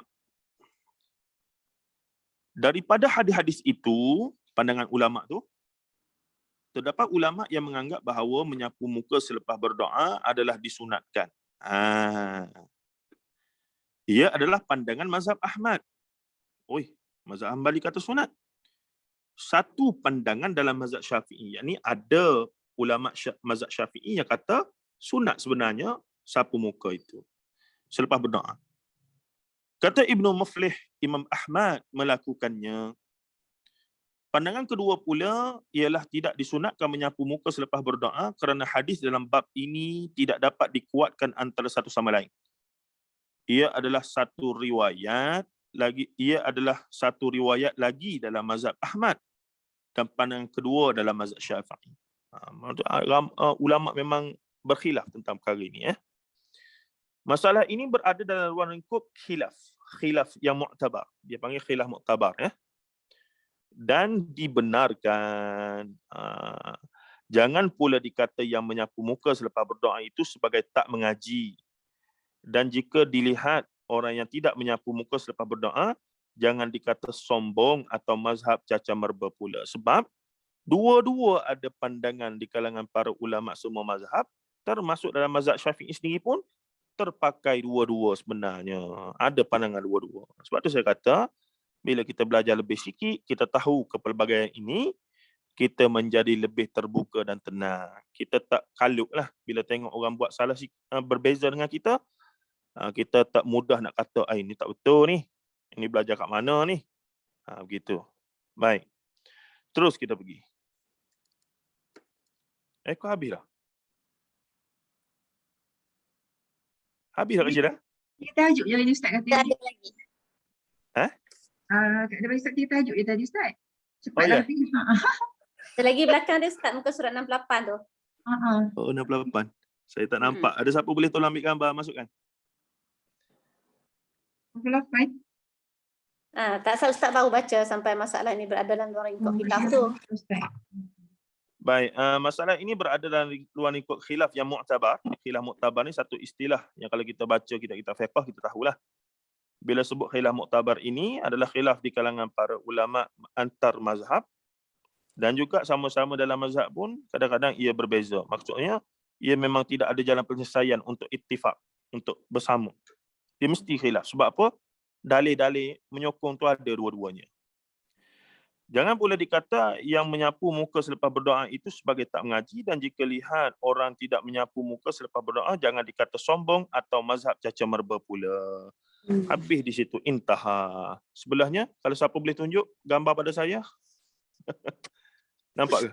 Daripada hadis-hadis itu, pandangan ulama tu, terdapat ulama yang menganggap bahawa menyapu muka selepas berdoa adalah disunatkan. Ia adalah pandangan mazhab Ahmad. Mazhab Hanbali kata sunat. Satu pandangan dalam mazhab Syafi'i, yakni ada ulama mazhab Syafi'i yang kata sunat sebenarnya sapu muka itu selepas berdoa. Kata Ibnu Muflih, Imam Ahmad melakukannya. Pandangan kedua pula ialah tidak disunatkan menyapu muka selepas berdoa kerana hadis dalam bab ini tidak dapat dikuatkan antara satu sama lain. Ia adalah satu riwayat lagi dalam mazhab Ahmad dan pandangan kedua dalam mazhab Syafi'i. Ulama memang berkhilaf tentang perkara ini. Masalah ini berada dalam ruang lingkup khilaf yang mu'tabar. Dia panggil khilaf mu'tabar. Dan dibenarkan. Jangan pula dikata yang menyapu muka selepas berdoa itu sebagai tak mengaji. Dan jika dilihat orang yang tidak menyapu muka selepas berdoa, jangan dikata sombong atau mazhab cacar merba pula. Sebab dua-dua ada pandangan di kalangan para ulama semua mazhab, termasuk dalam mazhab Syafi'i sendiri pun terpakai dua-dua sebenarnya. Ada pandangan dua-dua. Sebab tu saya kata, bila kita belajar lebih sikit, kita tahu kepelbagaian ini, kita menjadi lebih terbuka dan tenang. Kita tak kalut lah bila tengok orang buat salah berbeza dengan kita. Kita tak mudah nak kata, ini tak betul ni. Ini belajar kat mana ni? Begitu. Baik. Terus kita pergi. Kau habis dah? Habis dah Kak Syirah? Tiga tajuk je tadi Ustaz kata. Tak ada lagi. Ada bagi Ustaz tiga tajuk je tadi Ustaz. Oh, Cepatlah. Ada lagi belakang dia start muka surat 68 tu. Oh, 68. Saya tak nampak. Ada siapa boleh tolong ambil gambar, masukkan? 68. Tak salah Ustaz baru baca sampai masalah ini berada dalam luar lingkup khilaf tu. Baik, masalah ini berada dalam luar lingkup khilaf yang mu'tabar. Khilaf mu'tabar ni satu istilah yang kalau kita baca kitab-kitab fiqh, kita tahulah. Bila sebut khilaf mu'tabar ini adalah khilaf di kalangan para ulama antar mazhab, dan juga sama-sama dalam mazhab pun kadang-kadang ia berbeza. Maksudnya, ia memang tidak ada jalan penyelesaian untuk ittifaq, untuk bersama. Dia mesti khilaf. Sebab apa? Dalil-dalil menyokong tu ada dua-duanya. Jangan pula dikata yang menyapu muka selepas berdoa itu sebagai tak mengaji, dan jika lihat orang tidak menyapu muka selepas berdoa, jangan dikata sombong atau mazhab caca merba pula. Habis di situ, intaha. Sebelahnya, kalau siapa boleh tunjuk gambar pada saya. Nampak ke?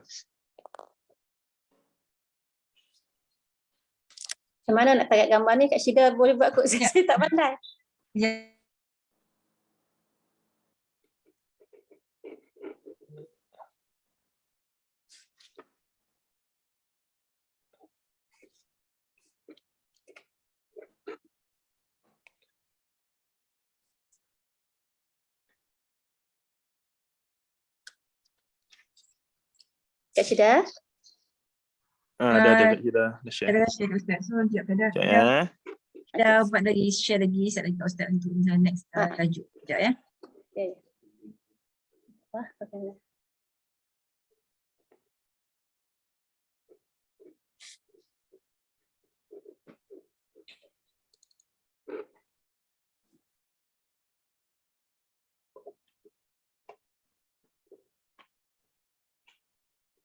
Macam mana nak tarik gambar ni? Kak Syida boleh buat kot. Saya tak pandai. Ya. Kak Syida? Ada Kak Syirah. Dah share. Ada share Ustaz. So, sekejap dah. Sekejap ya. Dah buat lagi, share lagi, set lagi kat Ustaz untuk next tajuk. Sekejap ya. Okay. Okay.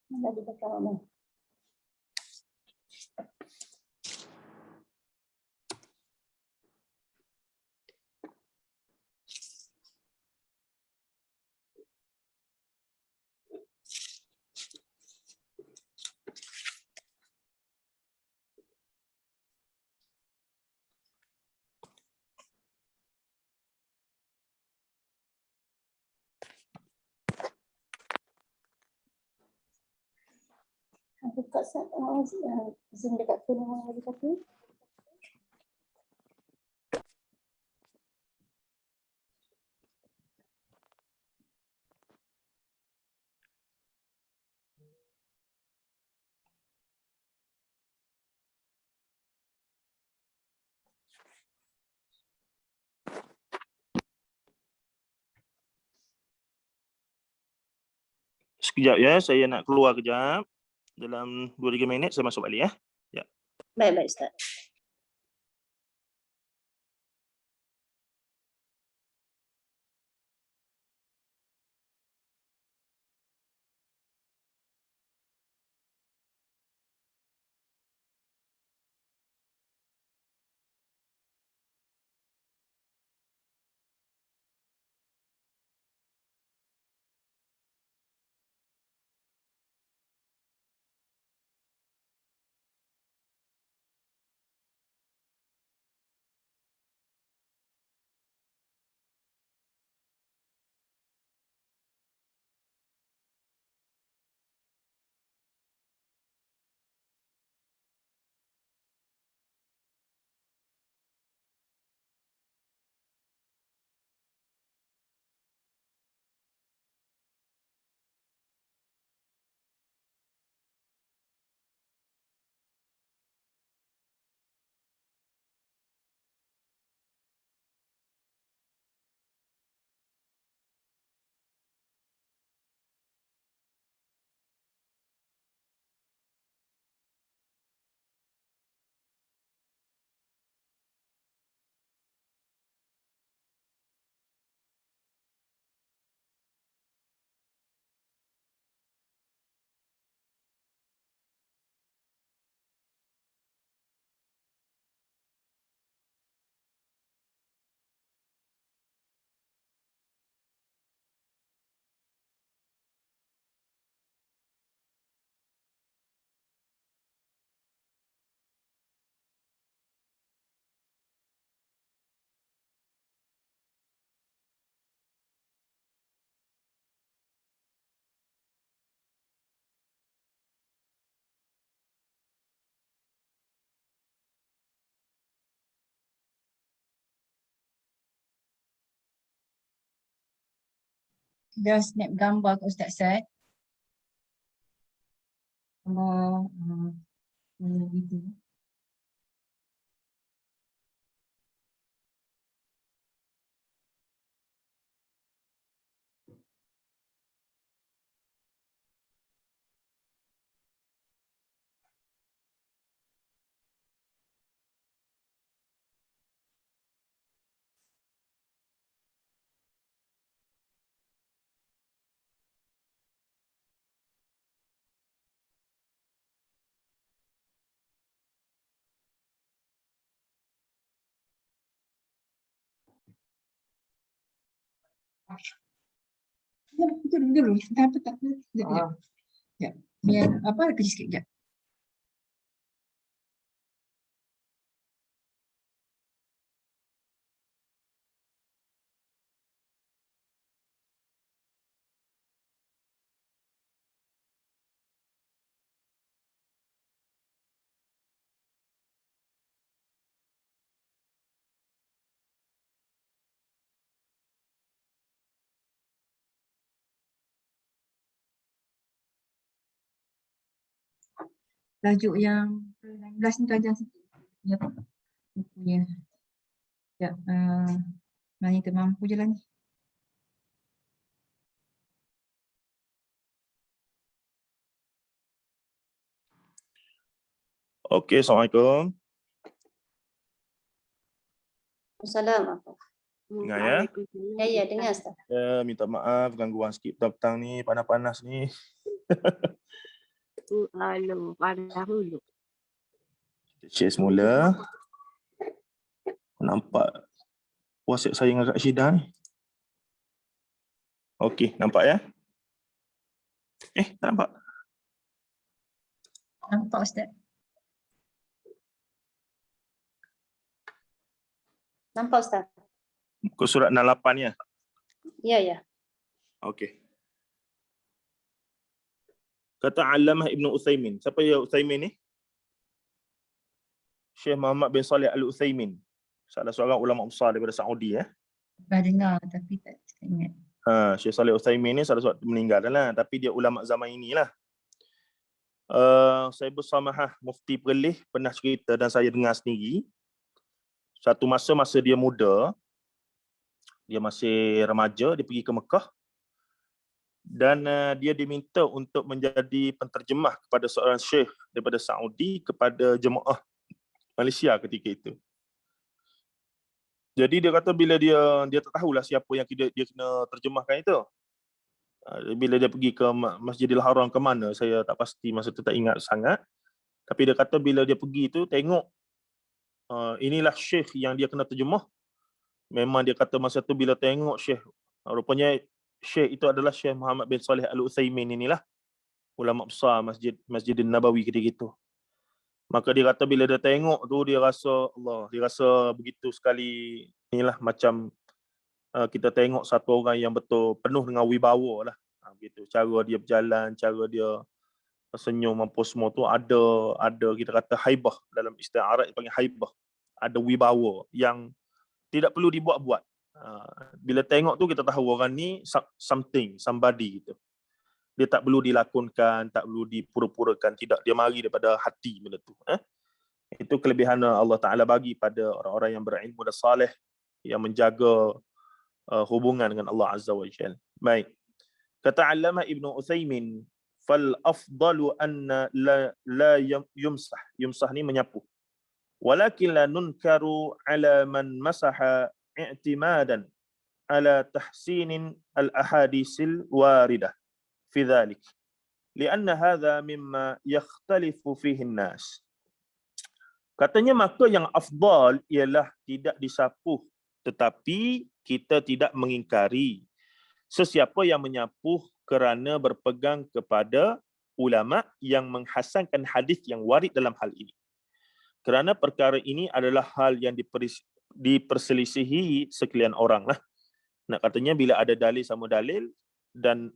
Mana di belakang mana? Buka Zoom dekat phone yang lagi satu. Sekejap ya, saya nak keluar kejap. Dalam 2-3 minit saya masuk balik ya. Baik-baik Ustaz. Dah snap gambar kat Ustaz Sad. Gambar gitu. Dulu. Tak apa. Sekejap. Biar apa kerja sikit sekejap. Tajuk yang 16 ni tajam sikit. Ya, bukunya. Ya, mana termampu je lah ni. Okey, Assalamualaikum. Assalamualaikum. Dengar ya? Ya, dengar Ustaz. Ya, minta maaf gangguan sikit petang ni, panas-panas ni. Panas dulu. Kita share semula. Nampak WhatsApp saya dengan Kak Syida ni. Okey, nampak ya? Tak nampak. Nampak Ustaz? Nampak Ustaz? Muka surat 68 ya? Ya. Okey. Kata Allamah Ibn Uthaymin. Siapa ya Uthaymin ni? Syekh Muhammad bin Salih Al-Uthaymin. Salah seorang ulama besar daripada Saudi ya. Dah dengar tapi tak ingat. Syekh Salih Uthaymin ni salah seorang meninggal lah, tapi dia ulama zaman inilah. Saya bersamahah Mufti Perlis pernah cerita dan saya dengar sendiri. Satu masa dia muda, dia masih remaja, dia pergi ke Mekah dan dia diminta untuk menjadi penterjemah kepada seorang syekh daripada Saudi kepada jemaah Malaysia ketika itu. Jadi dia kata bila dia tak tahulah siapa yang dia kena terjemahkan itu. Bila dia pergi ke Masjidil Haram ke mana, saya tak pasti, masa tu tak ingat sangat. Tapi dia kata bila dia pergi tu tengok inilah syekh yang dia kena terjemah. Memang dia kata masa tu bila tengok syekh, rupanya syekh itu adalah Syekh Muhammad bin Salih Al-Uthaymin inilah, ulama besar Masjidin Nabawi ketika itu. Maka dia kata bila dia tengok tu dia rasa begitu sekali, inilah macam kita tengok satu orang yang betul penuh dengan wibawa lah. Begitu cara dia berjalan, cara dia senyum apa semua tu ada kita kata haibah, dalam istilah Arab dipanggil haibah. Ada wibawa yang tidak perlu dibuat-buat. Bila tengok tu kita tahu orang ni somebody gitu. Dia tak perlu dilakonkan, tak perlu dipura-purakan, tidak, dia mari daripada hati benda tu. Itu kelebihan Allah Ta'ala bagi pada orang-orang yang berilmu dan saleh, yang menjaga hubungan dengan Allah Azza wa Jalla. Baik. Kata Allamah Ibn Uthaymin, fal afdalu anna la yumsah. Yumsah ni menyapu. Walakin la nunkaru ala man masaha i'timadan ala tahsinin al-ahadisil waridah fi dhalik. Lianna hadha mimma yakhtalifu fihi an-nas. Katanya maka yang afdal ialah tidak disapuh, tetapi kita tidak mengingkari sesiapa yang menyapuh kerana berpegang kepada ulama yang menghasankan hadis yang warid dalam hal ini. Kerana perkara ini adalah hal yang diperselisihi sekalian orang lah. Nak katanya bila ada dalil sama dalil dan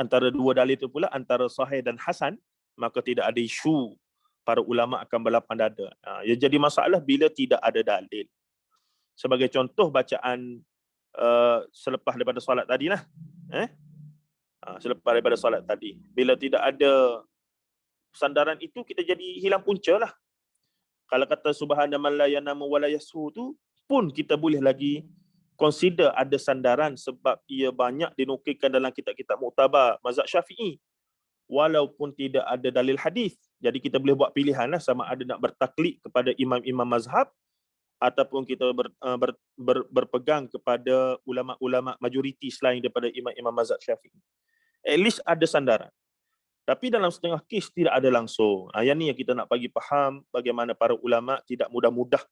antara dua dalil itu pula antara sahih dan hasan, maka tidak ada isu para ulama akan berlapang dada. Yang jadi masalah bila tidak ada dalil. Sebagai contoh bacaan selepas daripada solat tadi lah. Selepas daripada solat tadi. Bila tidak ada sandaran itu, kita jadi hilang punca lah. Kalau kata subhana man la yanamu wa la yashu tu pun kita boleh lagi consider ada sandaran sebab ia banyak dinukilkan dalam kitab-kitab muktabar mazhab Syafi'i walaupun tidak ada dalil hadis. Jadi kita boleh buat pilihan lah sama ada nak bertaklid kepada imam-imam mazhab ataupun kita berpegang kepada ulama-ulama majoriti selain daripada imam-imam mazhab Syafi'i. At least ada sandaran. Tapi dalam setengah kes tidak ada langsung. Yang ni yang kita nak bagi faham bagaimana para ulama tidak mudah-mudah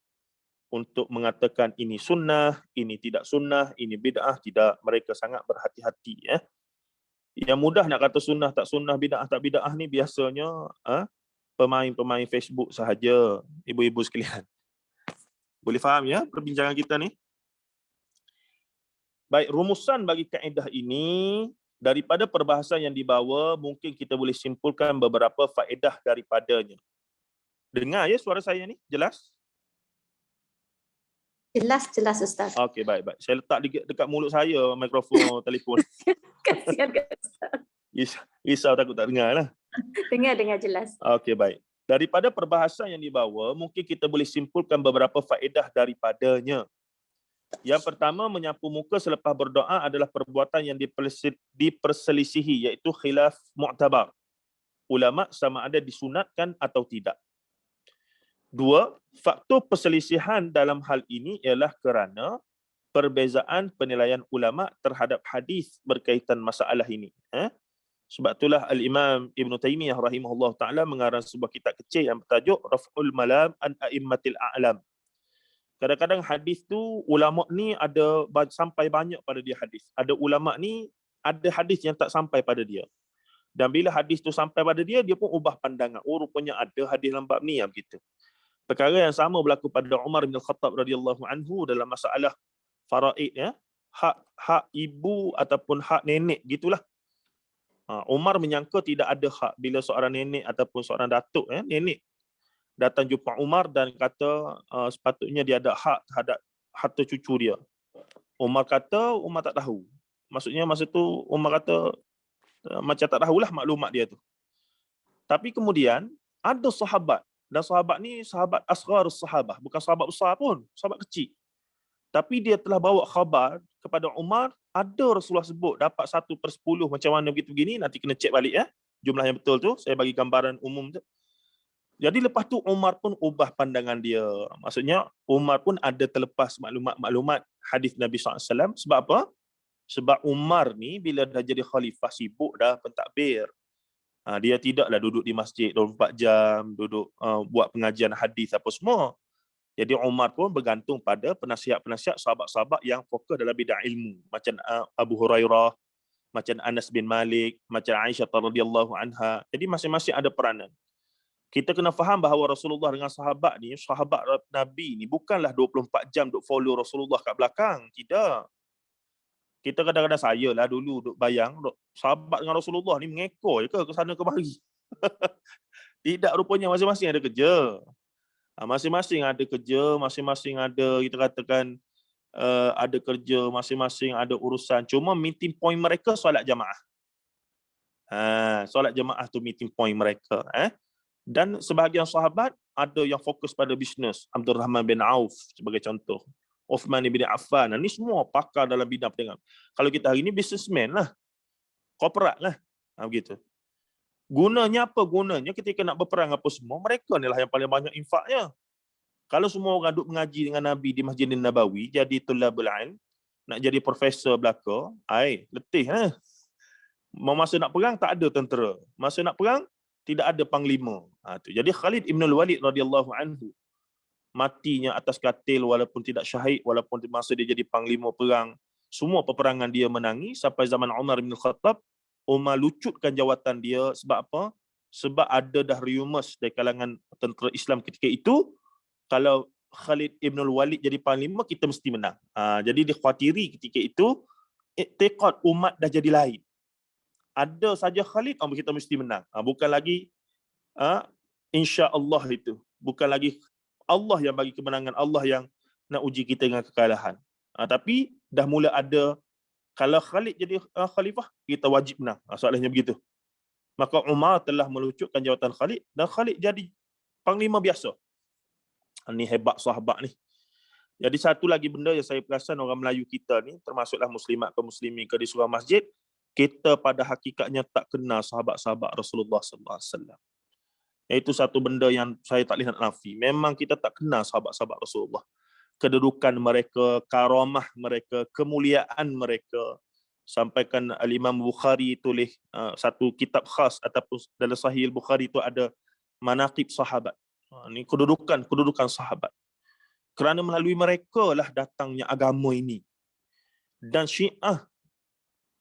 untuk mengatakan ini sunnah, ini tidak sunnah, ini bid'ah. Tidak, mereka sangat berhati-hati. Yang mudah nak kata sunnah tak sunnah, bid'ah tak bid'ah ni biasanya pemain-pemain Facebook sahaja, ibu-ibu sekalian. Boleh faham ya perbincangan kita ni? Baik, rumusan bagi kaedah ini daripada perbahasan yang dibawa, mungkin kita boleh simpulkan beberapa faedah daripadanya. Dengar ya suara saya ni? Jelas? Jelas Ustaz. Okey, baik. Saya letak dekat mulut saya mikrofon telefon. Kasihan ke Ustaz. Risau takut tak dengar lah. Dengar jelas. Okey, baik. Daripada perbahasan yang dibawa, mungkin kita boleh simpulkan beberapa faedah daripadanya. Yang pertama, menyapu muka selepas berdoa adalah perbuatan yang diperselisihi, iaitu khilaf mu'tabar. Ulama sama ada disunatkan atau tidak. Dua, faktor perselisihan dalam hal ini ialah kerana perbezaan penilaian ulama terhadap hadis berkaitan masalah ini. Sebab itulah Al-Imam Ibn Taymiyah rahimahullah ta'ala mengarang sebuah kitab kecil yang bertajuk Raf'ul Malam an A'immatil A'lam. Kadang-kadang hadis tu ulama ni ada sampai banyak pada dia hadis. Ada ulama ni ada hadis yang tak sampai pada dia. Dan bila hadis tu sampai pada dia, dia pun ubah pandangan. Oh, rupanya ada hadis dalam bab ni begitu. Perkara yang sama berlaku pada Umar bin Khattab radhiyallahu anhu dalam masalah faraid hak ibu ataupun hak nenek gitulah. Umar menyangka tidak ada hak bila seorang nenek ataupun seorang datuk nenek datang jumpa Umar dan kata sepatutnya dia ada hak terhadap harta cucu dia. Umar kata Umar tak tahu. Maksudnya masa tu Umar kata macam tak tahulah maklumat dia tu. Tapi kemudian ada sahabat, dan sahabat ni sahabat asgharus sahabah, bukan sahabat besar pun, sahabat kecil. Tapi dia telah bawa khabar kepada Umar, ada Rasulullah sebut dapat 1/10 macam mana begitu-begini, nanti kena cek balik jumlah yang betul tu, saya bagi gambaran umum tu. Jadi lepas tu Umar pun ubah pandangan dia. Maksudnya Umar pun ada terlepas maklumat-maklumat hadis Nabi SAW. Sebab apa? Sebab Umar ni bila dah jadi khalifah sibuk dah pentadbir. Dia tidaklah duduk di masjid 24 jam, duduk buat pengajian hadis apa semua. Jadi Umar pun bergantung pada penasihat-penasihat sahabat-sahabat yang fokus dalam bidang ilmu. Macam Abu Hurairah, macam Anas bin Malik, macam Aisyah radhiyallahu anha. Jadi masing-masing ada peranan. Kita kena faham bahawa Rasulullah dengan sahabat Nabi ni bukanlah 24 jam duk follow Rasulullah kat belakang. Tidak. Kita kadang-kadang saya lah dulu duk bayang sahabat dengan Rasulullah ni mengekor je ke sana kemari. Tidak, rupanya masing-masing ada kerja. Masing-masing ada kerja, masing-masing ada kita katakan ada kerja, masing-masing ada urusan. Cuma meeting point mereka solat jamaah. Solat jamaah tu meeting point mereka. Dan sebahagian sahabat ada yang fokus pada bisnes. Abdul Rahman bin Auf sebagai contoh. Uthman bin Affan. Ini semua pakar dalam bidang perdagangan. Kalau kita hari ini businessman lah. Korporat lah. Begitu. Gunanya apa? Gunanya ketika nak berperang apa semua, mereka ni lah yang paling banyak infaknya. Kalau semua orang duduk mengaji dengan Nabi di Masjid Nabawi, jadi tulabul ilm, nak jadi profesor belaka, letih lah. Masa nak perang tak ada tentera. Masa nak perang tidak ada panglima. Jadi Khalid ibn al-Walid radhiyallahu anhu matinya atas katil walaupun tidak syahid, walaupun masa dia jadi panglima perang, semua peperangan dia menangi sampai zaman Umar bin Khattab. Umar lucutkan jawatan dia sebab apa? Sebab ada dah rumours dari kalangan tentera Islam ketika itu, kalau Khalid ibn al-Walid jadi panglima, kita mesti menang. Jadi dikhawatiri ketika itu i'tiqad umat dah jadi lain. Ada saja Khalid, kita mesti menang. Bukan lagi insya-Allah itu. Bukan lagi Allah yang bagi kemenangan, Allah yang nak uji kita dengan kekalahan. Tapi dah mula ada Kalau Khalid jadi khalifah, kita wajib menang. Soalnya begitu. Maka Umar telah melucutkan jawatan Khalid dan Khalid jadi panglima biasa. Ini hebat sahabat ni. Jadi satu lagi benda yang saya perasan orang Melayu kita ni, termasuklah muslimat ke muslimin ke di surau masjid, kita pada hakikatnya tak kenal sahabat-sahabat Rasulullah sallallahu alaihi wasallam. Itu satu benda yang saya tak boleh nak nafi. Memang kita tak kenal sahabat-sahabat Rasulullah. Kedudukan mereka, karamah mereka, kemuliaan mereka. Sampaikan Al-Imam Bukhari tulis satu kitab khas ataupun dalam Sahih Bukhari itu ada manaqib sahabat. Ini kedudukan sahabat. Kerana melalui mereka lah datangnya agama ini. Dan Syiah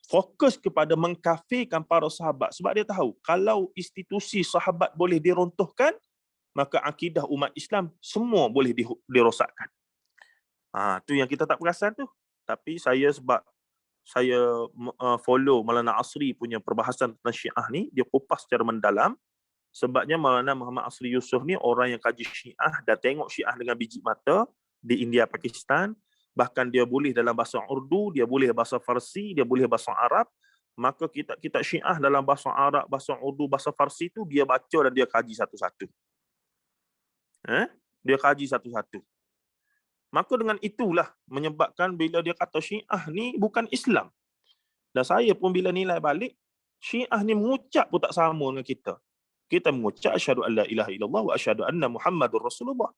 fokus kepada mengkafirkan para sahabat. Sebab dia tahu, kalau institusi sahabat boleh diruntuhkan, maka akidah umat Islam semua boleh dirosakkan. Tu yang kita tak perasan tu. Tapi sebab saya follow Maulana Asri punya perbahasan tentang Syiah ni, dia kupas secara mendalam. Sebabnya Maulana Muhammad Asri Yusof ni orang yang kaji Syiah dan tengok Syiah dengan biji mata di India, Pakistan. Bahkan dia boleh dalam bahasa Urdu, dia boleh bahasa Farsi, dia boleh bahasa Arab. Maka kitab-kitab Syiah dalam bahasa Arab, bahasa Urdu, bahasa Farsi tu dia baca dan dia kaji satu-satu. Dia kaji satu-satu. Maka dengan itulah menyebabkan bila dia kata Syiah ni bukan Islam. Dan saya pun bila nilai balik, Syiah ni mengucap pun tak sama dengan kita. Kita mengucap asyhadu an la ilaha illallah wa asyhadu anna Muhammadur Rasulullah.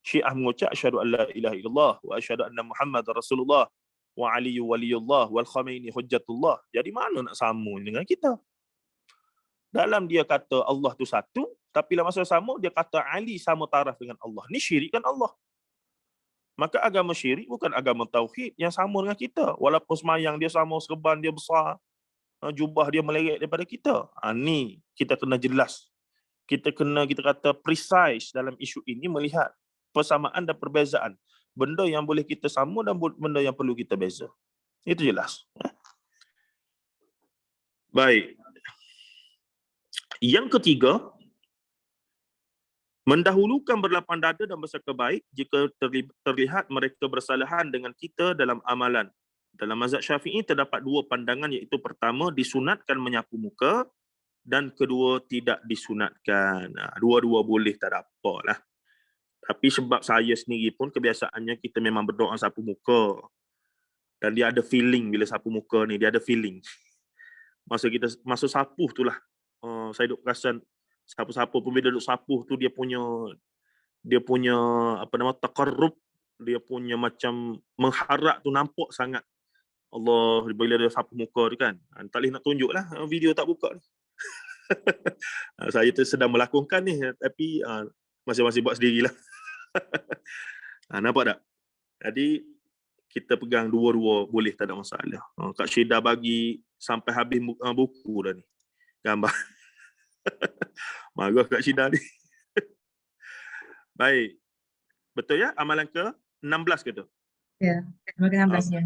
Syiah mengucap asyhadu an la ilaha illallah wa asyhadu anna Muhammadar Rasulullah wa Ali waliyullah wal Khamenei hujjatullah. Jadi mana nak sama dengan kita? Dalam dia kata Allah tu satu, tapi dalam masa sama dia kata Ali sama taraf dengan Allah. Ni syirikkan Allah. Maka agama syirik bukan agama tauhid yang sama dengan kita. Walaupun semayang dia sama, serban dia besar, jubah dia meleret daripada kita. Ni kita kena jelas. Kita kata precise dalam isu ini, melihat persamaan dan perbezaan. Benda yang boleh kita sama dan benda yang perlu kita beza. Itu jelas. Baik. Yang ketiga, mendahulukan berlapang dada dan bersangka baik jika terlihat mereka bersalahan dengan kita dalam amalan. Dalam mazhab Syafi'i terdapat dua pandangan, iaitu pertama disunatkan menyapu muka dan kedua tidak disunatkan. Dua-dua boleh, tak ada apa lah. Tapi sebab saya sendiri pun kebiasaannya kita memang berdoa sapu muka. Dan dia ada feeling bila sapu muka ni, dia ada feeling. Masa sapu tu lah, saya duk perasan sapu-sapu pun bila duduk sapu tu dia punya taqarrub, dia punya macam mengharap tu nampak sangat. Allah, bila dia sapu muka tu kan, tak boleh nak tunjuk lah, video tak buka ni. Saya tu sedang melakukan ni, tapi masing-masing buat sendirilah. Nampak tak? Jadi kita pegang dua-dua boleh, tak ada masalah. Kak Syeda bagi sampai habis buku dah ni, gambar. Marah Kak Syeda ni. Baik. Betul ya? Amalan ke-16 ke tu? Ya, amalan ke-16 ya.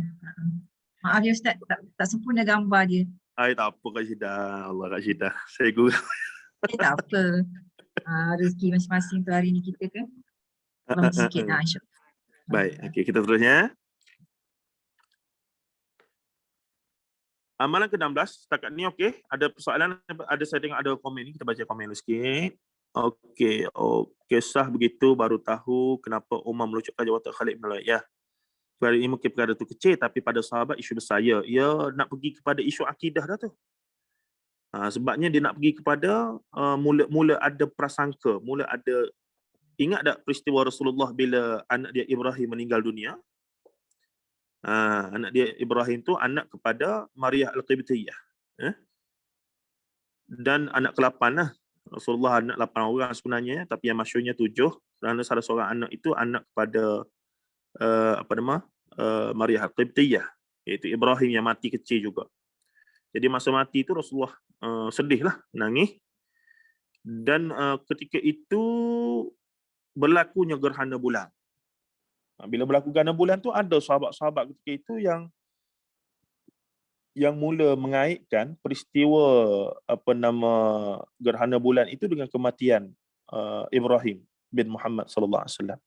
Maaf ya Ustaz, tak sempurna gambar dia. Tak apa Kak Syeda. Allah Kak Syeda. Saya gurau. Tak apa. Rezeki masing-masing tu hari ni kita kan. Tolong sikit lah insyaAllah. Baik, okey, kita terusnya. Amalan ke-16, setakat ni okey. Ada persoalan, saya tengok ada komen ni, kita baca komen dulu sikit. Okey, kisah begitu baru tahu kenapa Umar melucutkan jawatan Khalid bin Walid. Ya. Perkara ini mungkin perkara tu kecil, tapi pada sahabat isu besar. Ya, nak pergi kepada isu akidah dah tu. Sebabnya dia nak pergi kepada mula ada prasangka, mula ada. Ingat tak peristiwa Rasulullah bila anak dia Ibrahim meninggal dunia? Anak dia Ibrahim tu anak kepada Maryah Al-Qibtiyah. Dan anak ke-8 lah. Rasulullah anak 8 orang sebenarnya, tapi yang masyhurnya 7, kerana salah seorang anak itu anak kepada Maryah Al-Qibtiyah, iaitu Ibrahim yang mati kecil juga. Jadi masa mati itu Rasulullah sedih lah, nangis. Dan ketika itu berlakunya gerhana bulan. Bila berlaku gerhana bulan tu, ada sahabat-sahabat ketika itu yang mula mengaitkan peristiwa gerhana bulan itu dengan kematian Ibrahim bin Muhammad sallallahu alaihi wasallam.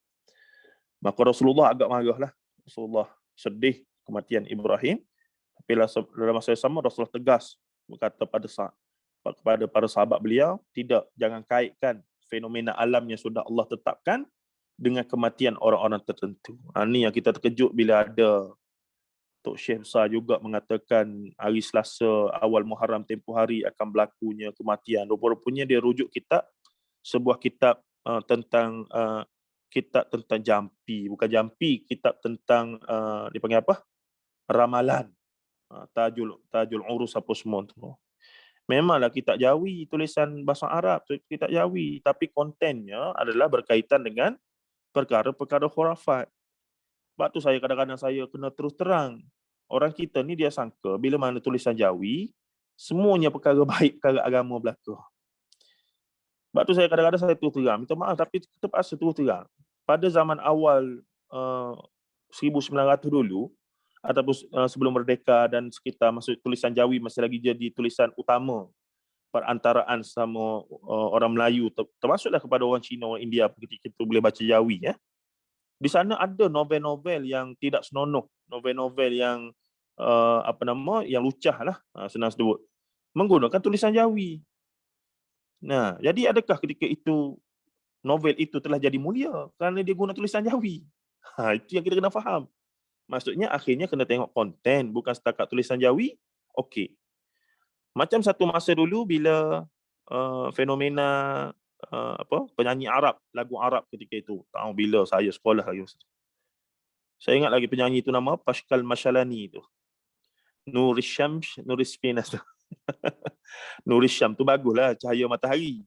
Maka Rasulullah agak marahlah. Rasulullah sedih kematian Ibrahim. dalam masa yang sama Rasulullah tegas berkata kepada para sahabat beliau, tidak, jangan kaitkan fenomena alam yang sudah Allah tetapkan dengan kematian orang-orang tertentu. Ini yang kita terkejut bila ada Tok Syekh besar juga mengatakan hari Selasa awal Muharram tempoh hari akan berlakunya kematian. Rupa-rupanya dia rujuk sebuah kitab tentang kitab tentang jampi, bukan jampi, kitab tentang dipanggil apa? Ramalan. Tajul Urus apa semua tu. Memanglah kitab Jawi, tulisan bahasa Arab, kitab Jawi, tapi kontennya adalah berkaitan dengan perkara-perkara khurafat. Sebab tu kadang-kadang saya kena terus terang. Orang kita ni dia sangka bila mana tulisan Jawi, semuanya perkara baik, perkara agama belaka. Sebab tu kadang-kadang saya terus terang. Minta maaf tapi terpaksa terus terang. Pada zaman awal 1900 dulu, ataupun sebelum merdeka dan sekitar masuk tulisan Jawi masih lagi jadi tulisan utama perantaraan sama orang Melayu, termasuklah kepada orang Cina, orang India ketika itu boleh baca Jawi. Di sana ada novel-novel yang tidak senonoh, novel-novel yang yang lucah lah, senang sebut, menggunakan tulisan Jawi. Nah, jadi adakah ketika itu novel itu telah jadi mulia kerana dia guna tulisan Jawi? Itu yang kita kena faham. Maksudnya akhirnya kena tengok konten, bukan setakat tulisan Jawi. Okey. Macam satu masa dulu bila fenomena penyanyi Arab, lagu Arab ketika itu. Tahu bila saya sekolah lagi. Saya ingat lagi penyanyi itu nama Pascal Mashalani itu. Nuris Syams, Nuris Pinas tu. Nuris Syams tu baguslah, cahaya matahari.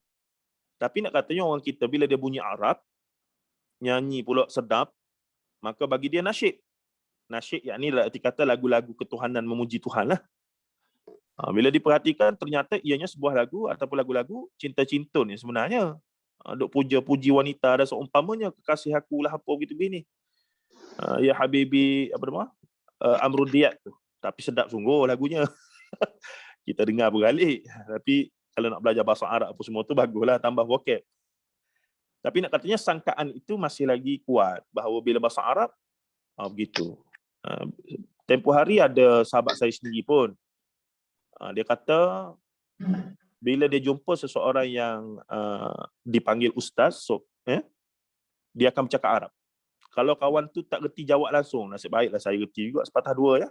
Tapi nak katanya orang kita bila dia bunyi Arab, nyanyi pula sedap, maka bagi dia nasyid. Nasyid yakni arti kata lagu-lagu ketuhanan memuji Tuhan lah. Bila diperhatikan ternyata ianya sebuah lagu ataupun lagu-lagu cinta-cinta ni sebenarnya. Duk puja-puji wanita dan seumpamanya, kekasih aku lah apa begitu begini. Ya Habibi apa nama? Amrudiyat tu. Tapi sedap sungguh lagunya. Kita dengar beralik. Tapi kalau nak belajar bahasa Arab apa semua tu baguslah tambah vocab. Tapi nak katanya sangkaan itu masih lagi kuat bahawa bila bahasa Arab begitu. Tempoh hari ada sahabat saya sendiri pun dia kata bila dia jumpa seseorang yang dipanggil ustaz, dia akan bercakap Arab. Kalau kawan tu tak reti jawab langsung, nasib baiklah saya reti juga sepatah dua ya.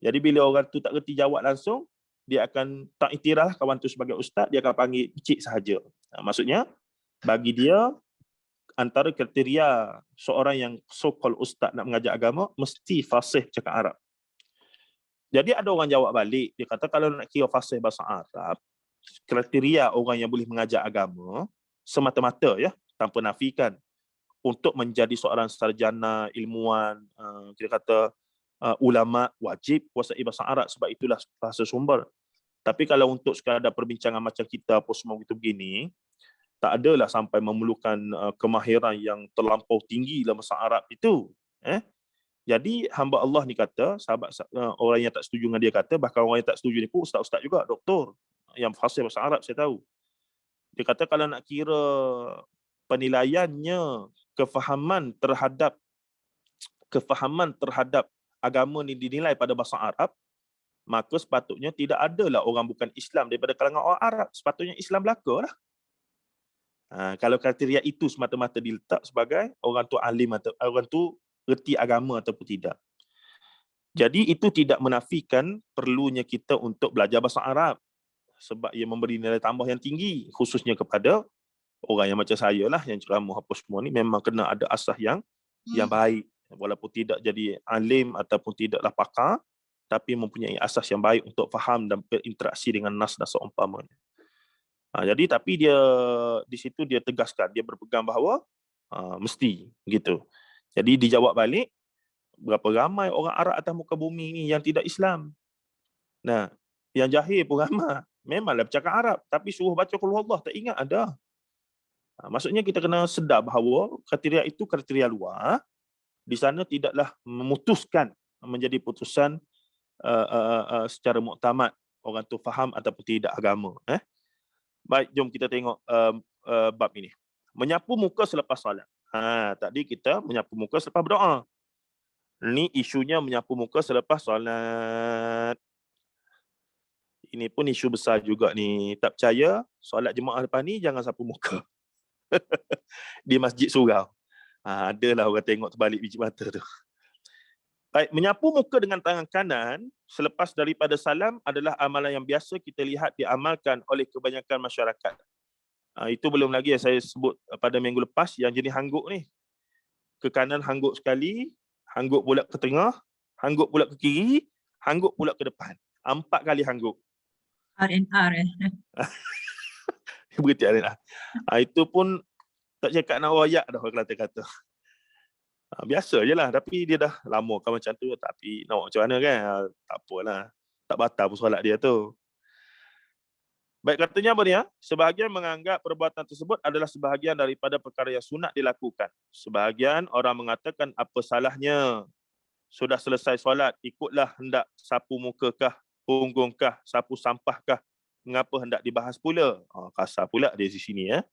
Jadi bila orang tu tak reti jawab langsung, dia akan tak iktiraf kawan tu sebagai ustaz, dia akan panggil cik sahaja. Maksudnya bagi dia antara kriteria seorang yang so-called ustaz nak mengajar agama mesti fasih cakap Arab. Jadi ada orang jawab balik, dia kata kalau nak kira fasih bahasa Arab, kriteria orang yang boleh mengajar agama semata-mata ya, tanpa nafikan, untuk menjadi seorang sarjana ilmuwan, kita kata ulama, wajib kuasai bahasa Arab sebab itulah bahasa sumber. Tapi kalau untuk sekadar perbincangan macam kita apa semua gitu begini, tak adalah sampai memerlukan kemahiran yang terlampau tinggi dalam bahasa Arab itu. Jadi hamba Allah ni kata, sahabat orang yang tak setuju dengan dia kata, bahkan orang yang tak setuju ni pun ustaz-ustaz juga, doktor yang fasih bahasa Arab saya tahu. Dia kata kalau nak kira penilaiannya kefahaman terhadap agama ni dinilai pada bahasa Arab, maka sepatutnya tidak adalah orang bukan Islam daripada kalangan orang Arab. Sepatutnya Islam belaka lah. Kalau kriteria itu semata-mata diletak sebagai orang tu alim atau orang tu reti agama ataupun tidak. Jadi itu tidak menafikan perlunya kita untuk belajar bahasa Arab sebab ia memberi nilai tambah yang tinggi, khususnya kepada orang yang macam saya lah, yang ceramah apa semua ni memang kena ada asas yang baik, walaupun tidak jadi alim ataupun tidaklah pakar, tapi mempunyai asas yang baik untuk faham dan berinteraksi dengan nas dan seumpamanya. Jadi tapi dia di situ dia tegaskan, dia berpegang bahawa mesti gitu. Jadi dijawab balik, berapa ramai orang Arab atas muka bumi ni yang tidak Islam. Nah, yang jahil pun ramai. Memanglah bercakap Arab, tapi suruh baca Qul Huwallah tak ingat ada. Maksudnya kita kena sedar bahawa kriteria itu kriteria luar. Di sana tidaklah memutuskan menjadi putusan secara muktamad orang tu faham ataupun tidak agama. Baik, jom kita tengok bab ini. Menyapu muka selepas salat. Tadi kita menyapu muka selepas berdoa. Ni isunya menyapu muka selepas solat. Ini pun isu besar juga ni. Tak percaya, solat jemaah lepas ni jangan sapu muka. Di masjid surau. Adalah orang tengok terbalik biji mata tu. Baik, menyapu muka dengan tangan kanan selepas daripada salam adalah amalan yang biasa kita lihat diamalkan oleh kebanyakan masyarakat. Itu belum lagi yang saya sebut pada minggu lepas yang jenis hangguk ni. Ke kanan hangguk sekali, hangguk pula ke tengah, hangguk pula ke kiri, hangguk pula ke depan. 4 kali hangguk. R&R Berarti ada. Itu pun tak cakap nak royak dah orang Kelantan kata. Biasa je lah, tapi dia dah lama kan macam tu. Tapi nak buat macam mana kan? Tak apalah. Tak batal pun solat dia tu. Baik, katanya apa dia? Sebahagian menganggap perbuatan tersebut adalah sebahagian daripada perkara yang sunat dilakukan. Sebahagian orang mengatakan apa salahnya? Sudah selesai solat, ikutlah hendak sapu muka kah, punggung kah, sapu sampah kah? Mengapa hendak dibahas pula? Kasar pula dia di sini ya.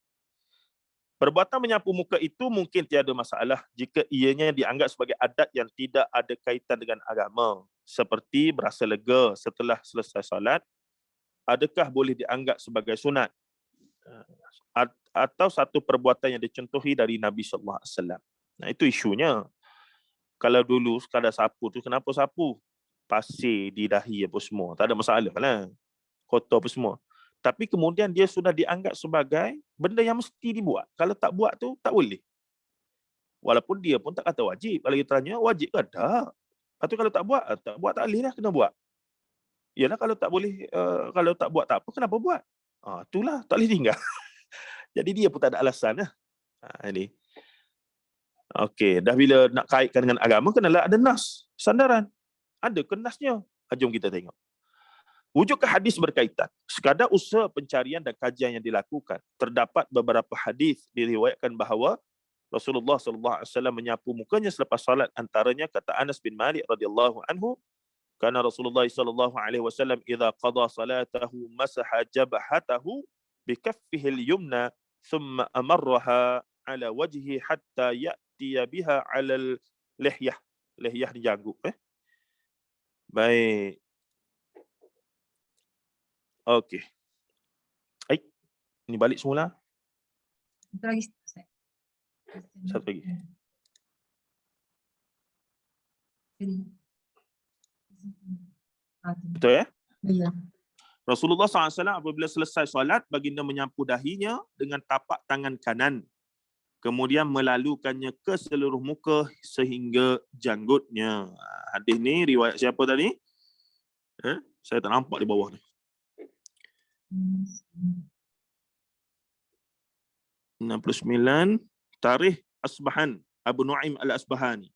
Perbuatan menyapu muka itu mungkin tiada masalah jika ianya dianggap sebagai adat yang tidak ada kaitan dengan agama. Seperti berasa lega setelah selesai salat, adakah boleh dianggap sebagai sunat? Atau satu perbuatan yang dicontohi dari Nabi SAW. Nah, itu isunya. Kalau dulu sekadar sapu tu, kenapa sapu? Pasir di dahi apa semua. Tak ada masalah lah. Kotor apa semua. Tapi kemudian dia sudah dianggap sebagai benda yang mesti dibuat. Kalau tak buat tu, tak boleh. Walaupun dia pun tak kata wajib. Kalau kita tanya, wajib ke? Tak. Lepas tu kalau tak buat tak boleh lah, kena buat. Yalah kalau tak boleh, kalau tak buat tak apa, kenapa buat? Itulah, tak boleh tinggal. Jadi dia pun tak ada alasan lah. Ini. Okey, dah bila nak kaitkan dengan agama, kenalah ada nas, sandaran. Ada ke nasnya? Jom kita tengok. Wujud ke hadis berkaitan. Sekadar usaha pencarian dan kajian yang dilakukan. Terdapat beberapa hadis diriwayatkan bahawa Rasulullah SAW menyapu mukanya selepas salat. Antaranya kata Anas bin Malik radhiyallahu anhu, karena Rasulullah SAW idza qada salatahu masaha jabhatahu bikaffihi al-yumna thumma amarraha ala wajhi hatta ya'tiya biha ala al-lihyah. Lihyah ni janggut. Baik. Okey. Ini balik semula. Satu lagi. Satu lagi. Betul ya? Ya. Rasulullah SAW apabila selesai solat, baginda menyapu dahinya dengan tapak tangan kanan. Kemudian melalukannya ke seluruh muka sehingga janggutnya. Hadis ni riwayat siapa tadi? Saya tak nampak di bawah ni. 69 Tarikh Asbahan, Abu Nuaim Al-Asbahani.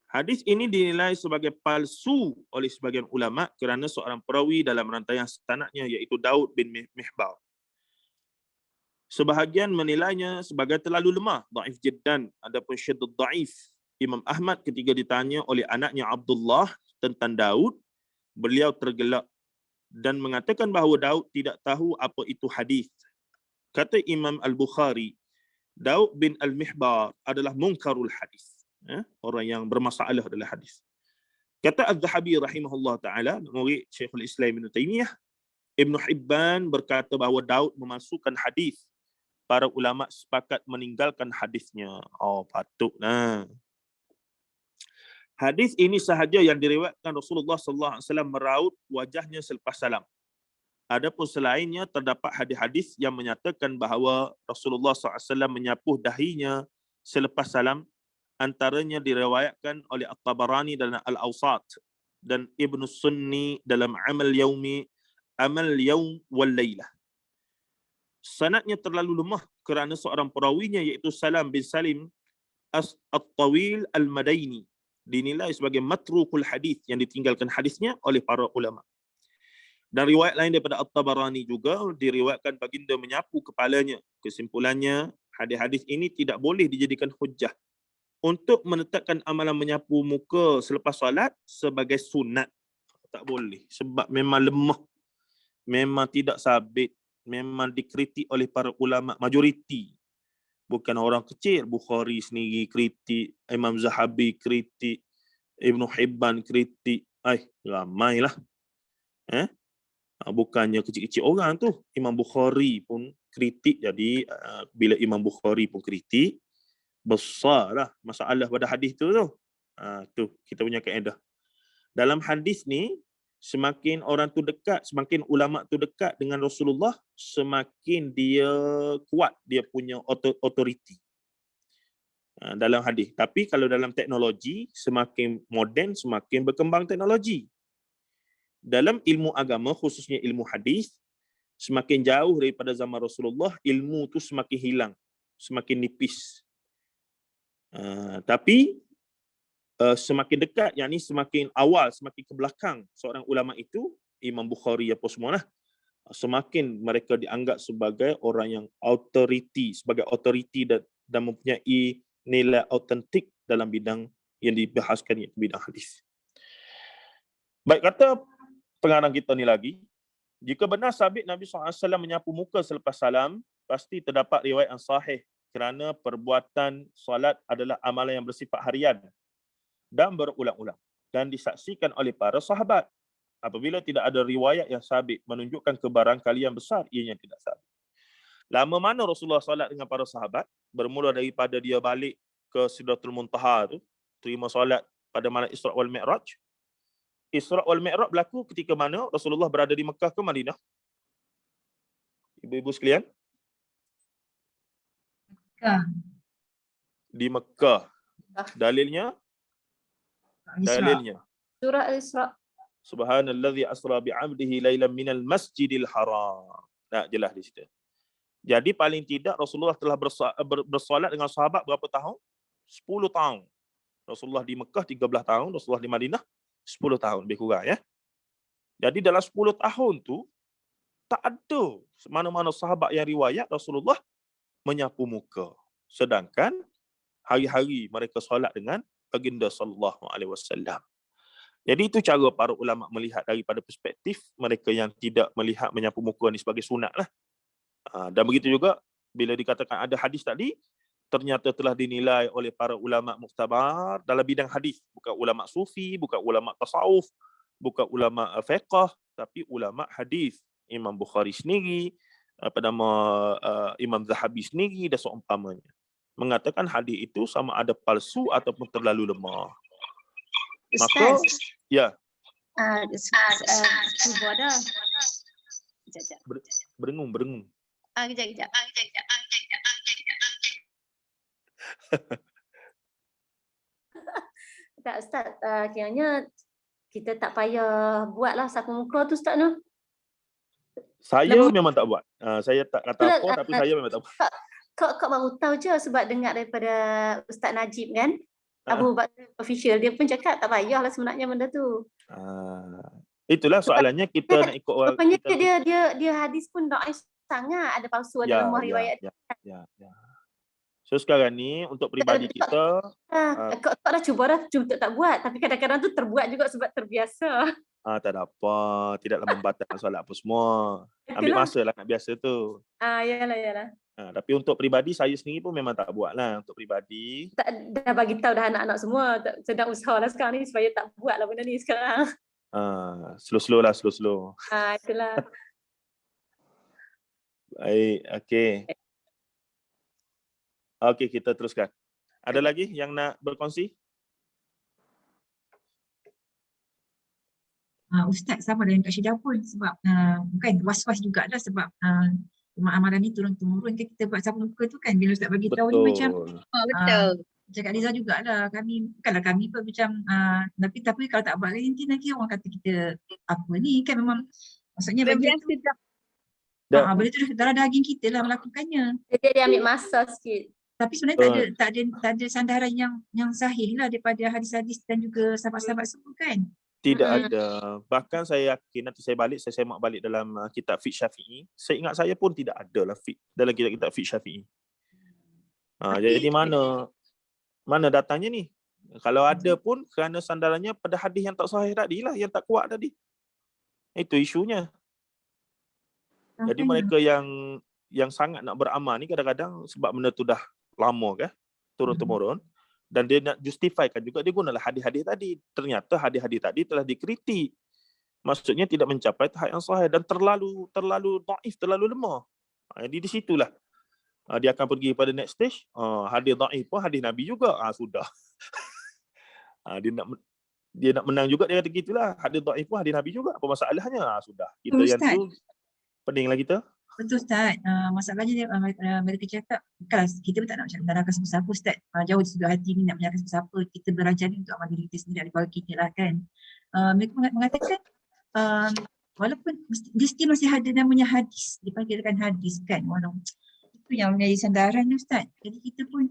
Hadis ini dinilai sebagai palsu oleh sebagian ulama kerana seorang perawi dalam rantaian sanadnya iaitu Daud bin Mihbar. Sebahagian menilainya sebagai terlalu lemah, dhaif jiddan. Adapun syaddud dhaif, Imam Ahmad ketika ditanya oleh anaknya Abdullah tentang Daud, beliau tergelak dan mengatakan bahawa Daud tidak tahu apa itu hadis. Kata Imam Al-Bukhari, Daud bin Al-Mihbar adalah munkarul hadis. Orang yang bermasalah dalam hadis. Kata Az-Zahabi rahimahullah ta'ala, murid Syekhul Islam Ibn Taymiyah, Ibn Hibban berkata bahawa Daud memasukkan hadis. Para ulama sepakat meninggalkan hadisnya. Patutlah. Hadis ini sahaja yang diriwayatkan Rasulullah SAW meraut wajahnya selepas salam. Adapun selainnya terdapat hadis-hadis yang menyatakan bahawa Rasulullah SAW menyapu dahinya selepas salam. Antaranya diriwayatkan oleh At-Tabarani dalam Al-Awsat dan Ibn Sunni dalam Amal Yawm wal Laylah. Sanadnya terlalu lemah kerana seorang perawinya iaitu Salam bin Salim At-Tawil Al-Madaini dinilai sebagai matrukul hadis yang ditinggalkan hadisnya oleh para ulama. Dan riwayat lain daripada At-Tabarani juga diriwayatkan baginda menyapu kepalanya. Kesimpulannya, hadis-hadis ini tidak boleh dijadikan hujjah untuk menetapkan amalan menyapu muka selepas solat sebagai sunat. Tak boleh sebab memang lemah. Memang tidak sabit. Memang dikritik oleh para ulama majoriti. Bukan orang kecil. Bukhari sendiri kritik, Imam Zahabi kritik, Ibn Hibban kritik. Ramailah. Bukannya kecil-kecil orang tu. Imam Bukhari pun kritik. Jadi bila Imam Bukhari pun kritik, besarlah masalah pada hadis tu. Tu kita punya kaedah. Dalam hadis ni, semakin orang tu dekat, semakin ulama tu dekat dengan Rasulullah, semakin dia kuat dia punya authority dalam hadis. Tapi kalau dalam teknologi, semakin moden, semakin berkembang teknologi. Dalam ilmu agama, khususnya ilmu hadis, semakin jauh daripada zaman Rasulullah, ilmu tu semakin hilang, semakin nipis. Tapi semakin dekat, yakni semakin awal, semakin ke belakang seorang ulama itu, Imam Bukhari apa semualah, semakin mereka dianggap sebagai orang yang sebagai authority dan mempunyai nilai autentik dalam bidang yang dibahaskan, iaitu bidang hadis. Baik, kata pengarang kita ni lagi, jika benar sabit Nabi SAW menyapu muka selepas salam, pasti terdapat riwayat yang sahih kerana perbuatan solat adalah amalan yang bersifat harian dan berulang-ulang dan disaksikan oleh para sahabat. Apabila tidak ada riwayat yang sabit menunjukkan kebarangkalian besar, ianya tidak sabit. Lama mana Rasulullah solat dengan para sahabat? Bermula daripada dia balik ke Sidratul Muntaha tu, terima solat pada malam Isra' wal Mi'raj. Isra' wal Mi'raj berlaku ketika mana Rasulullah berada di Mekah ke Madinah? Ibu-ibu sekalian? Di Mekah. Dalilnya? Surah Al-Isra. Subhanallazi asra bi'abdihi lailan minal masjidil haram. Jelas di situ. Jadi paling tidak Rasulullah telah bersolat dengan sahabat berapa tahun? 10 tahun. Rasulullah di Mekah 13 tahun, Rasulullah di Madinah 10 tahun, lebih kurang ya. Jadi dalam 10 tahun tu tak ada mana-mana sahabat yang riwayat Rasulullah menyapu muka. Sedangkan hari-hari mereka solat dengan baginda sallallahu alaihi wasallam. Jadi itu cara para ulama melihat daripada perspektif mereka yang tidak melihat menyapu muka ni sebagai sunat lah. Dan begitu juga bila dikatakan ada hadis tadi, ternyata telah dinilai oleh para ulama muktabar dalam bidang hadis, bukan ulama sufi, bukan ulama tasawuf, bukan ulama fiqh, tapi ulama hadis. Imam Bukhari sendiri, Imam Zahabi sendiri dan seumpamanya, mengatakan hadis itu sama ada palsu ataupun terlalu lemah. Maka, ya. Cuba dah. Berengung. Kejap. Tak, Ustaz. Kiranya kita tak payah buatlah sapu muka tu, Ustaz tu. Saya memang tak buat. Saya tak kata apa, tapi saya memang tak buat. Kau baru tahu je sebab dengar daripada Ustaz Najib kan, Abu Bakar Official, dia pun cakap tak payahlah sebenarnya benda tu. Itulah soalannya, kita nak ikut orang. Rupanya dia hadis pun dhaif sangat, ada palsu, ada lemah riwayat. Ya. So sekarang ni untuk peribadi kita, kau dah cuba tak buat, tapi kadang-kadang tu terbuat juga sebab terbiasa. tak ada apa, tidaklah membatalkan solat apa semua. Ambil masa lah nak biasa tu. Yalah. Tapi untuk peribadi saya sendiri pun memang tak buat lah untuk peribadi. Dah bagi tahu dah anak-anak semua, sedang usaha lah sekarang ni supaya tak buat lah benda ni sekarang. Slow-slow lah, slow-slow. Itulah. Baik, okey. Okey, kita teruskan. Ada lagi yang nak berkongsi? Ustaz sama dengan Kak Syida pun sebab bukan was-was jugalah sebab amalan ni turun-temurun kan kita buat sapu muka tu kan, bila Ustaz bagi tahu ni macam Betul. macam Kak Liza jugalah, bukanlah kami pun macam tapi kalau tak buat nanti orang kata kita apa ni kan, memang maksudnya benda tu benda tu darah daging kita lah melakukannya. Dia ambil masa sikit. Tapi sebenarnya tak ada sandaran yang sahih lah daripada hadis-hadis dan juga sahabat-sahabat semua kan. Tidak ada. Bahkan saya yakin nanti saya semak balik dalam kitab Fiqh Syafi'i. Saya ingat saya pun tidak ada lah dalam kitab Fiqh Syafi'i. Jadi mana datangnya ni? Kalau ada pun kerana sandarannya pada hadis yang tak sahih tadi lah, yang tak kuat tadi. Itu isunya. Jadi mereka yang sangat nak beramal ni kadang-kadang sebab benda tu dah lama kan, turun-temurun. Dan dia nak justifikan juga, dia gunalah hadis-hadis tadi. Ternyata hadis-hadis tadi telah dikritik. Maksudnya tidak mencapai tahap yang sahih dan terlalu dhaif, terlalu lemah. Jadi di situlah dia akan pergi pada next stage. Hadis dhaif pun hadis Nabi juga. Sudah. Dia nak menang juga, dia kata gitulah. Hadis dhaif pun hadis Nabi juga. Apa masalahnya? Sudah. Kita yang Ustaz. tu peninglah kita. Betul Ustaz. Masalahnya dia, mereka cakap bukanlah kita pun tak nak menyalahkan siapa-siapa Ustaz. Jauh di sudut hati ni nak menyalahkan siapa-siapa. Kita berajar ni untuk amal diri kita sendiri, ada keluarga kita lah kan. Mereka mengatakan walaupun dia still masih ada namanya hadis, dipanggilkan hadis kan. Walaupun itu yang menjadi sandaran Ustaz. Jadi kita pun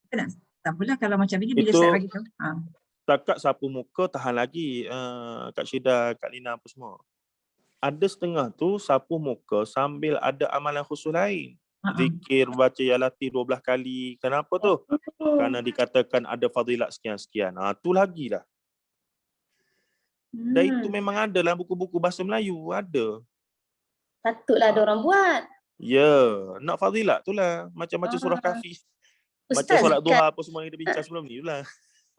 kita nak, tak apalah kalau macam ini bila Itu Ustaz bagi tahu. takat sapu muka tahan lagi, Kak Syida, Kak Lina apa semua. Ada setengah tu sapu muka sambil ada amalan khusus lain. Zikir, baca ya Latif 12 kali. Kenapa tu? Kerana dikatakan ada fadilat sekian-sekian. Tu lagi lah. Dan itu memang ada dalam buku-buku bahasa Melayu. Ada. Patutlah ada orang buat. Ya, nak fadilat tu lah. Macam surah Kahfi. Macam Ustaz, solat duha apa semua yang kita bincang sebelum ni lah.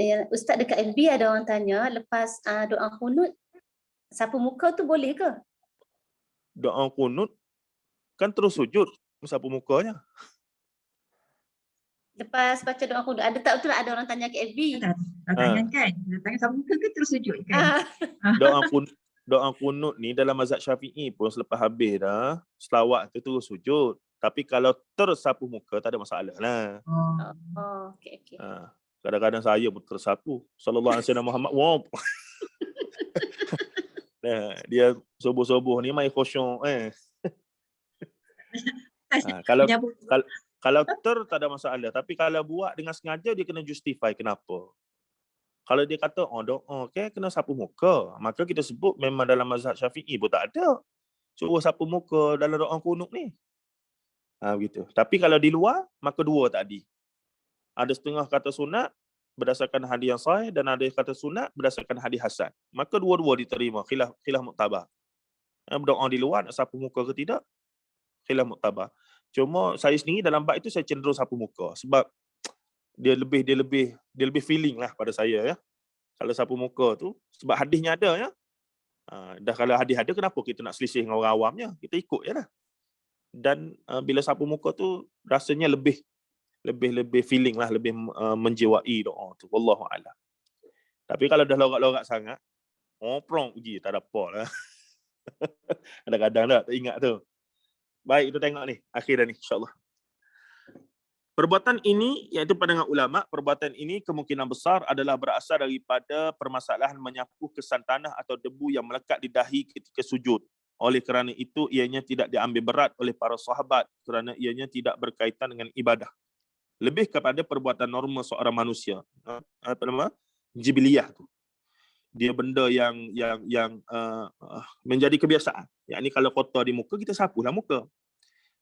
Ya, Ustaz, dekat FB ada orang tanya, lepas doa kunut, sapu muka tu boleh ke? Doa kunut kan terus sujud sapu mukanya. Lepas baca doa kunut, ada tak betul ada orang tanya ke FB? Tangan kan? Tangan sapu muka ke terus sujud kan? Doa kunut ni dalam mazhab Syafi'i pun selepas habis dah selawat tu terus sujud. Tapi kalau tersapu muka tak ada masalah lah. Okey. Kadang-kadang saya pun tersapu. Sallallahu alaihi wasallam Muhammad. Wow. Dia soboh-soboh ni mai khusyuk kalau tak ada masalah, tapi kalau buat dengan sengaja dia kena justify kenapa. Kalau dia kata okey kena sapu muka, maka kita sebut memang dalam mazhab Syafi'i pun tak ada suruh sapu muka dalam doa kunut ni. Begitu. Tapi kalau di luar maka dua tadi. Ada setengah kata sunat berdasarkan hadis yang sahih dan ada kata sunat berdasarkan hadis hasan. Maka dua-dua diterima, khilaf muktabar. Berdoa di luar nak sapu muka ke tidak? Khilaf muktabar. Cuma saya sendiri dalam bab itu saya cenderung sapu muka sebab dia lebih feeling lah pada saya ya. Kalau sapu muka tu sebab hadisnya ada ya. Dah kalau hadis ada kenapa kita nak selisih dengan orang awamnya? Kita ikut je lah. Dan bila sapu muka tu rasanya lebih feeling lah, lebih menjiwai doa tu. Wallahu a'lam. Tapi kalau dah lorak-lorak sangat, prong uji tak ada apa lah. Kadang-kadang tak ingat tu. Baik, kita tengok ni. Akhir dah ni, insyaAllah. Perbuatan ini, iaitu pandangan ulama', perbuatan ini kemungkinan besar adalah berasal daripada permasalahan menyapu kesan tanah atau debu yang melekat di dahi ketika sujud. Oleh kerana itu, ianya tidak diambil berat oleh para sahabat kerana ianya tidak berkaitan dengan ibadah. Lebih kepada perbuatan normal seorang manusia. Jibiliyah tu. Dia benda yang menjadi kebiasaan. Yang ni kalau kotor di muka, kita sapulah muka.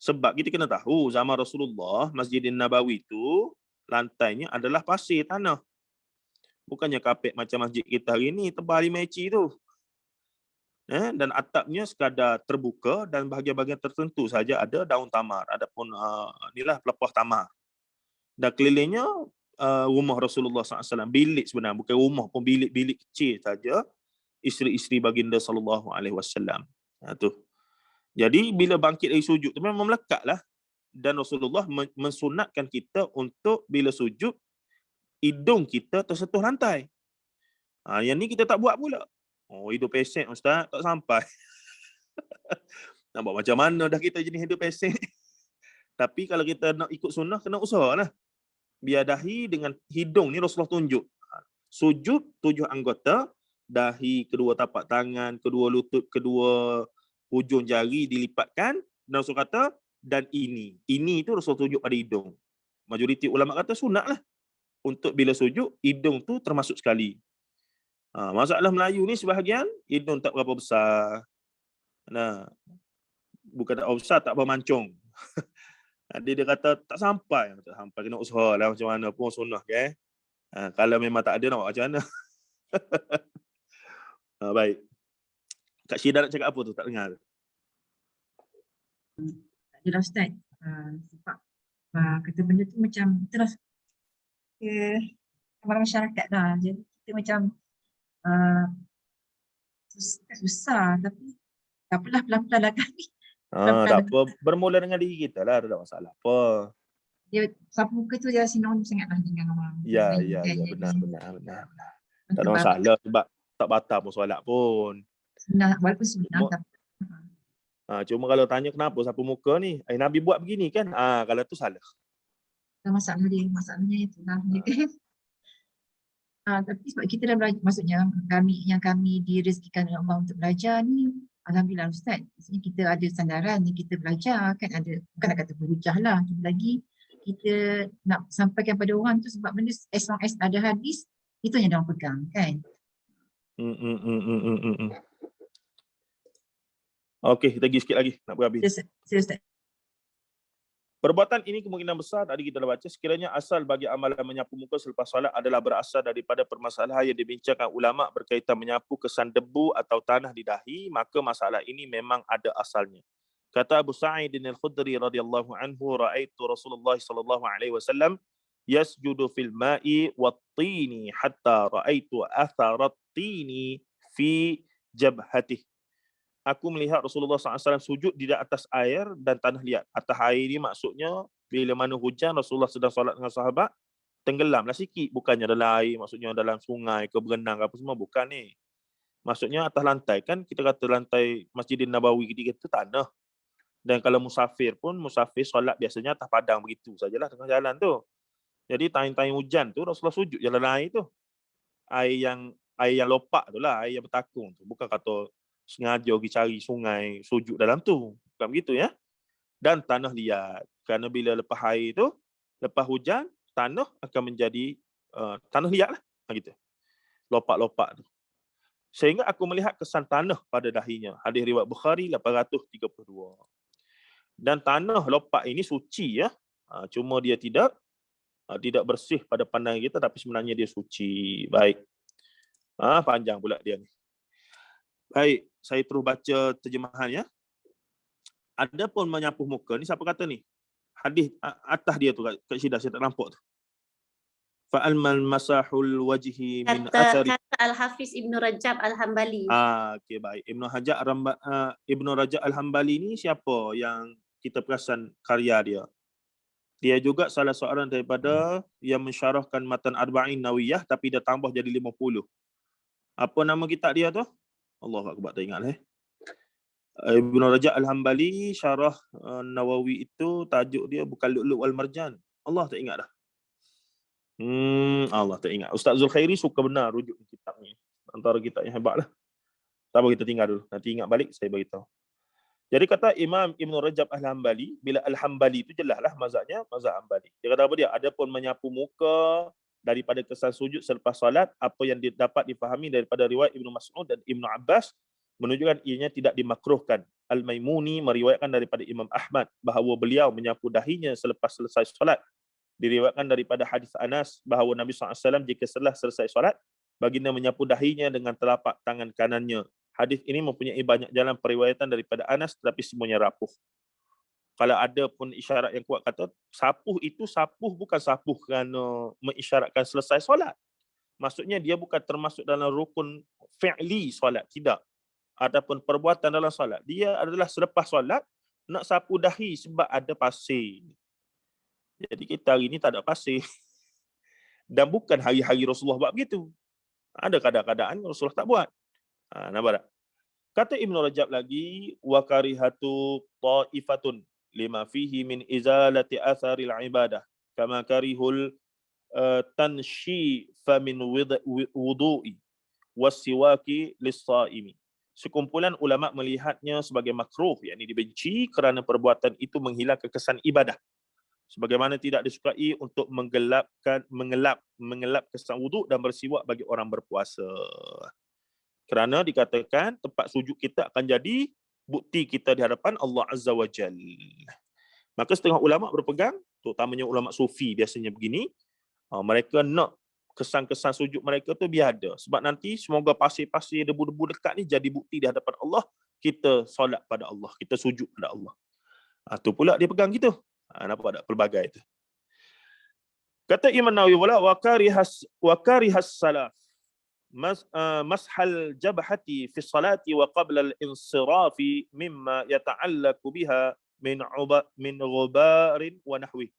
Sebab kita kena tahu, zaman Rasulullah, Masjidin Nabawi tu, lantainya adalah pasir tanah. Bukannya kapet macam masjid kita hari ni, tebal 5 inci tu. Dan atapnya sekadar terbuka dan bahagian-bahagian tertentu saja ada daun tamar. Adapun inilah pelepah tamar. Dan kelilingnya rumah Rasulullah SAW. Bilik sebenarnya, bukan rumah pun, bilik-bilik kecil saja. Isteri-isteri baginda SAW. Tu. Jadi bila bangkit dari sujud tu memang melekatlah. Dan Rasulullah mensunatkan kita untuk bila sujud, hidung kita tersentuh lantai. Yang ni kita tak buat pula. Hidup pesek Ustaz, tak sampai. Nak buat macam mana dah kita jenis hidup pesek. Tapi kalau kita nak ikut sunnah, kena usahalah. Biar dahi dengan hidung ni Rasulullah tunjuk. Sujud 7 anggota, dahi, kedua tapak tangan, kedua lutut, kedua hujung jari dilipatkan. Dan Rasul kata, dan ini. Ini tu Rasul tunjuk pada hidung. Majoriti ulama kata sunat lah. Untuk bila sujud, hidung tu termasuk sekali. Masalah Melayu ni sebahagian, hidung tak berapa besar. Bukan tak besar, tak bermancung. Dia kata tak sampai. Kena usaha lah macam mana pun sunnah ke. Kalau memang tak ada nak buat macam mana. Baik. Kak Syida nak cakap apa tu? Tak dengar. Tak adalah Ustaz. Sebab Kata benda tu macam terus ke orang masyarakat lah. Jadi kita macam uh, susah tapi tak apalah, pelan-pelan lah kami. Pelan-pelan Tak lah. apa, bermula dengan diri kita lah, tak ada masalah apa. Dia sapu muka tu dia sinonim sangat lah dengan orang Ya, lain ya, kan. ya, Jadi, benar. Tak ada sebab masalah sebab tak batal pun solat pun. sunnah, walaupun sunnah Cuma, tapi cuma kalau tanya kenapa sapu muka ni, Nabi buat begini kan? Kalau tu salah. tak masalah dia. Masalahnya itu lah. Dia kan. Tapi sebab kita dah belajar, maksudnya kami direzekikan oleh Allah untuk belajar ni, alhamdulillah Ustaz. Maksudnya kita ada sandaran yang kita belajar kan, ada, bukan nak kata berhujah lah, lagi kita nak sampaikan pada orang tu sebab benda as long as ada hadis, itu yang dia orang pegang kan. Okey, kita pergi sikit lagi nak berhabis. Sila Ustaz. Perbuatan ini kemungkinan besar tadi kita dah baca, sekiranya asal bagi amalan menyapu muka selepas solat adalah berasal daripada permasalahan yang dibincangkan ulama berkaitan menyapu kesan debu atau tanah di dahi, maka masalah ini memang ada asalnya. Kata Abu Sa'id al-Khudri radhiyallahu anhu, ra'aitu Rasulullah sallallahu alaihi wasallam yasjudu fil ma'i wat-tini hatta ra'aitu atharat tini fi jabhatih. Aku melihat Rasulullah SAW sujud di atas air dan tanah liat. Atas air ni maksudnya bila mana hujan, Rasulullah sedang solat dengan sahabat, tenggelamlah sikit. Bukannya dalam air, maksudnya dalam sungai ke berenang ke apa semua. Bukan ni. Maksudnya atas lantai. Kan kita kata lantai Masjidin Nabawi kita tanah. Dan kalau musafir pun, musafir solat biasanya atas padang begitu sajalah tengah jalan tu. Jadi time-time hujan tu Rasulullah sujud je dalam air tu. Air yang lopak tu lah, air yang bertakung tu. Bukan kata sengaja pergi cari sungai sujud dalam tu. Bukan begitu ya. Dan tanah liat. Kerana bila lepas air tu, lepas hujan, tanah akan menjadi tanah liat lah. Gitu. Lopak-lopak tu. Sehingga aku melihat kesan tanah pada dahinya. Hadis riwayat Bukhari 832. Dan tanah lopak ini suci ya. Cuma dia tidak bersih pada pandangan kita, tapi sebenarnya dia suci. Baik. Panjang pula dia ni. Baik, saya terus baca terjemahan ya. Adapun menyapu muka ni siapa kata ni? Hadis atas dia tu kat Syidah saya tak nampak tu. Fa'almal masahul wajhi min athari. Kata Al-Hafiz Ibn Rajab Al-Hambali. Okey, baik. Ibnu Rajab Al-Hambali ni siapa yang kita perasan karya dia? Dia juga salah seorang daripada yang mensyarahkan matan Arba'in Nawiyah tapi dia tambah jadi 50. Apa nama kitab dia tu? Allah akbar, tak ingat Ibnu Rajab Al-Hambali syarah Nawawi itu tajuk dia bukan Lu'lu' wal Marjan. Allah tak ingat dah. Allah tak ingat. Ustaz Zulkhairi suka benar rujuk kitab ni. Antara kitab yang hebat lah. Tak apa, kita tinggal dulu. Nanti ingat balik saya beritahu. Jadi kata Imam Ibnu Rajab Al-Hambali, bila Al-Hambali itu jelaslah mazhabnya mazhab Hambali. Dia kata apa dia? Adapun menyapu muka daripada kesan sujud selepas salat, apa yang dapat difahami daripada riwayat Ibnu Mas'ud dan Ibnu Abbas menunjukkan ianya tidak dimakruhkan. Al-Maimuni meriwayatkan daripada Imam Ahmad bahawa beliau menyapu dahinya selepas selesai solat. Diriwayatkan daripada hadis Anas bahawa Nabi SAW jika setelah selesai solat, baginda menyapu dahinya dengan telapak tangan kanannya. Hadis ini mempunyai banyak jalan periwayatan daripada Anas tetapi semuanya rapuh. Kalau ada pun isyarat yang kuat kata sapuh itu sapuh bukan sapuh kerana mengisyaratkan selesai solat. Maksudnya dia bukan termasuk dalam rukun fi'li solat, tidak. Ataupun perbuatan dalam solat. Dia adalah selepas solat nak sapu dahi sebab ada pasir. Jadi kita hari ni tak ada pasir. Dan bukan hari-hari Rasulullah buat begitu. Ada kadang-kadang Rasulullah tak buat. Nampak tak? Kata Ibn Rajab lagi, wa karihatu ta'ifatun lima fihi min izalati atharil ibadah kama karihul tanshi fa min wudu'i wasiwaki lis-saimi. Sekumpulan ulama melihatnya sebagai makruh, yakni dibenci kerana perbuatan itu menghilangkan kesan ibadah. Sebagaimana tidak disukai untuk mengelap kesan wuduk dan bersiwak bagi orang berpuasa. Kerana dikatakan tempat sujud kita akan jadi bukti kita di hadapan Allah Azza wa Jal. Maka setengah ulama berpegang, terutamanya ulama sufi biasanya begini, mereka nak kesan-kesan sujud mereka tu biar ada. Sebab nanti semoga pasir-pasir, debu-debu dekat ni jadi bukti di hadapan Allah, kita solat pada Allah, kita sujud pada Allah. Tu pula dia pegang gitu. Nampak tak pelbagai itu. Kata Imam Nawawi wala wa karihas salaf mashal jabhati fi salati wa qabla al-insirafi mimma yata'allaqu biha min ghubarin wa nahwi.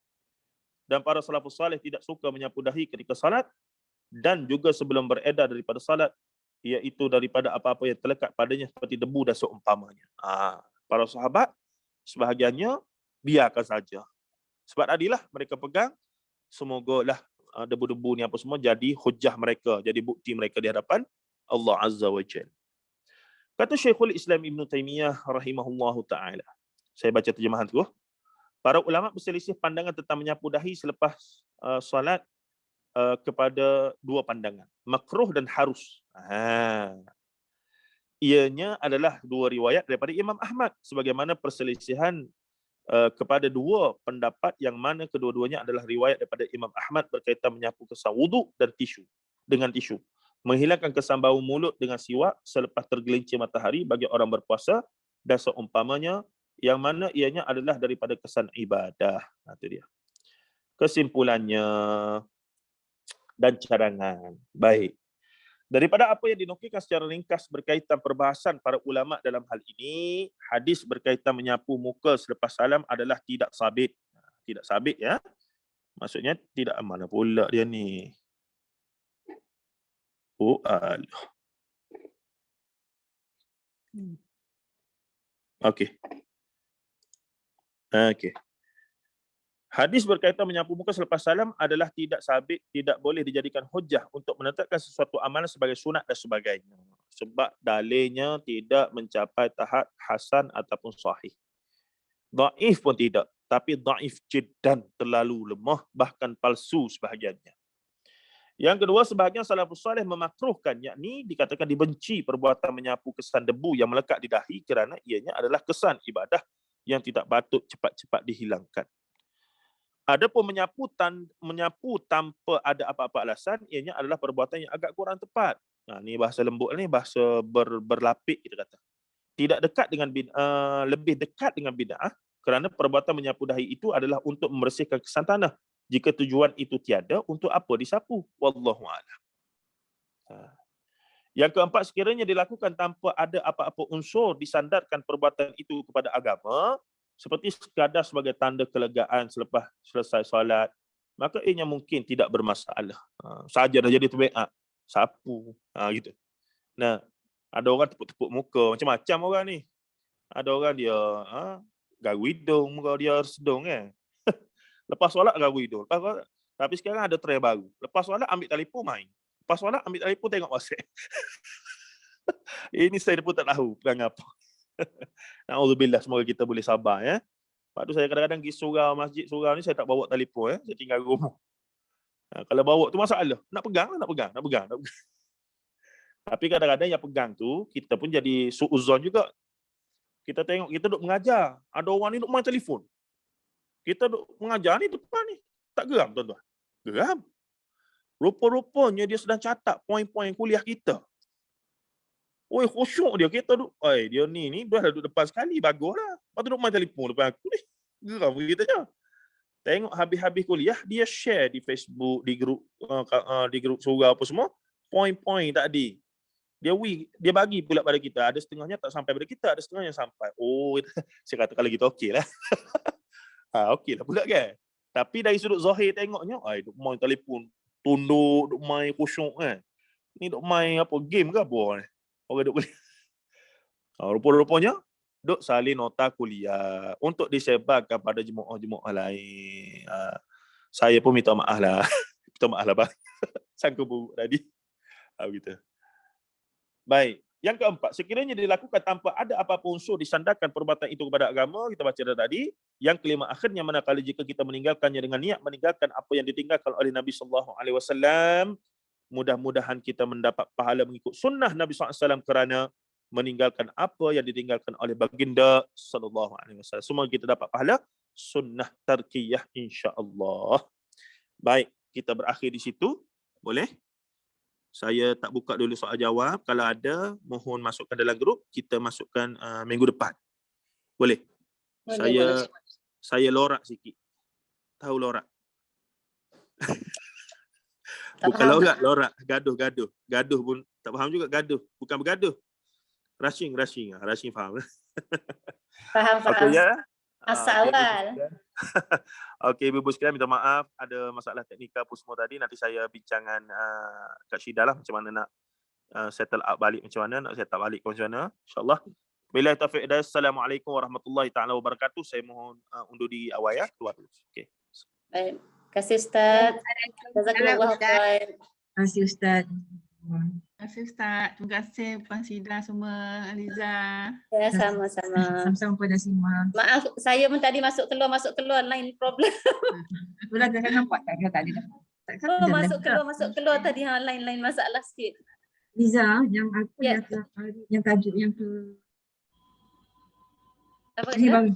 Dan para salafus salih tidak suka menyapu dahi ketika salat dan juga sebelum beredar daripada salat, iaitu daripada apa-apa yang terlekat padanya seperti debu dan seumpamanya. Para sahabat sebahagiannya biarkan saja. Sebab tadilah mereka pegang, semogalah debu-debu ni apa semua jadi hujah mereka, jadi bukti mereka di hadapan Allah Azza wa Jalla. Kata Syekhul Islam Ibn Taymiyah rahimahullahu ta'ala. Saya baca terjemahan tu. Para ulama berselisih pandangan tentang menyapu dahi selepas solat kepada dua pandangan, makruh dan harus. Ianya adalah dua riwayat daripada Imam Ahmad, sebagaimana perselisihan kepada dua pendapat yang mana kedua-duanya adalah riwayat daripada Imam Ahmad berkaitan menyapu kesan wuduk dan tisu dengan tisu, menghilangkan kesan bau mulut dengan siwak selepas tergelincir matahari bagi orang berpuasa dan seumpamanya, yang mana ianya adalah daripada kesan ibadah. Itu dia kesimpulannya dan cadangan. Baik. Daripada apa yang dinukilkan secara ringkas berkaitan perbahasan para ulama dalam hal ini, hadis berkaitan menyapu muka selepas salam adalah tidak sabit. Tidak sabit ya. Maksudnya tidak, mana pula dia ni. Okey. Hadis berkaitan menyapu muka selepas salam adalah tidak sabit, tidak boleh dijadikan hujah untuk menetapkan sesuatu amalan sebagai sunat dan sebagainya. Sebab dalilnya tidak mencapai tahap hasan ataupun sahih. Dhaif pun tidak, tapi dhaif jiddan, terlalu lemah, bahkan palsu sebahagiannya. Yang kedua, sebahagian salafus salih memakruhkan, yakni dikatakan dibenci perbuatan menyapu kesan debu yang melekat di dahi kerana ianya adalah kesan ibadah yang tidak patut cepat-cepat dihilangkan. Adapun menyapu tanpa ada apa-apa alasan, ianya adalah perbuatan yang agak kurang tepat. Ni bahasa lembut ni, bahasa berlapik kita kata. Tidak dekat dengan lebih dekat dengan bid'ah kerana perbuatan menyapu dahi itu adalah untuk membersihkan kesan tanah. Jika tujuan itu tiada, untuk apa disapu? Wallahu a'lam. Yang keempat, sekiranya dilakukan tanpa ada apa-apa unsur disandarkan perbuatan itu kepada agama, seperti sekadar sebagai tanda kelegaan selepas selesai solat, maka ianya mungkin tidak bermasalah. Saja dah jadi terbiat, sapu, gitu. Nah, ada orang tepuk-tepuk muka, macam-macam orang ni. Ada orang dia garu hidung, muka dia sedung kan. Lepas solat garu hidung. Tapi sekarang ada trend baru. Lepas solat ambil telefon main. Lepas solat ambil telefon tengok WhatsApp. Ini saya pun tak tahu perang apa. Na'udzubillah, semoga kita boleh sabar ya. Lepas tu saya kadang-kadang pergi masjid surau ni saya tak bawa telefon saya tinggal rumah. Kalau bawa tu masalah. Nak pegang. Tapi kadang-kadang yang pegang tu kita pun jadi suuzon juga. Kita tengok kita duk mengajar, ada orang ni duk main telefon. Kita duk mengajar ni depan ni. Tak geram tuan-tuan? Geram. Rupa-rupanya dia sedang catat poin-poin kuliah kita. Oi, khusyuk dia. Kita duk, dia ni dah duduk depan sekali, baguslah. Lepas tu duk main telefon depan aku ni. Geram kita je. Tengok habis-habis kuliah, dia share di Facebook, di grup surau apa semua, poin-poin tadi. Dia bagi pula pada kita. Ada setengahnya tak sampai pada kita, ada setengahnya sampai. Oh, saya kata kalau kita okeylah. Okeylah pula kan. Tapi dari sudut zahir tengoknya, duk main telefon, tunduk, duk main khusyuk kan. Ni duk main apa, game ke apa ni? Orang duk kuliah. Rupa-rupanya, duk salin nota kuliah untuk disebarkan pada jemaah-jemaah lain. Saya pun minta maaf lah. Minta maaf lah bang. Sangka buruk tadi. Begitu. Baik. Yang keempat, sekiranya dilakukan tanpa ada apa-apa unsur disandarkan perbuatan itu kepada agama, kita baca tadi. Yang kelima, akhirnya manakala jika kita meninggalkannya dengan niat meninggalkan apa yang ditinggalkan oleh Nabi SAW, mudah-mudahan kita mendapat pahala mengikut sunnah Nabi SAW kerana meninggalkan apa yang ditinggalkan oleh baginda SAW. Semua kita dapat pahala sunnah tarkiyah insya-Allah. Baik, kita berakhir di situ. Boleh? Saya tak buka dulu soal jawab. Kalau ada, mohon masukkan dalam grup. Kita masukkan minggu depan. Boleh? Boleh. Saya lorak sikit. Tahu lorak? Tak Bukan faham. lorak. Gaduh. Gaduh pun tak faham juga gaduh. Bukan bergaduh. Rushing. Rushing faham. Faham. Okey ya. Asal Okey, Ibu awal. sekalian. Okey, Ibu sekalian, minta maaf ada masalah teknikal apa semua tadi. Nanti saya bincangkan Kak Syida lah macam mana nak settle up balik macam mana, nak set up balik macam mana. InsyaAllah. Bila taufiq dan assalamualaikum warahmatullahi taala wabarakatuh. Saya mohon undur di awal ya. Keluar dulu. Okey. Baik. Terima kasih Ustaz. Jazakumullah khair. Terima kasih Ustaz. Terima kasih Ustaz. Terima kasih Puan Syida semua, Aliza. Ya, sama-sama. Sama-sama Puan Nasimah. Maaf, saya pun tadi masuk keluar line problem. Itulah kan nampak tak dia tadi dah. Oh, masuk keluar tadi line masalah sikit. Liza, yang apa Ya. yang tajuk yang ke Apa ni kata? bang.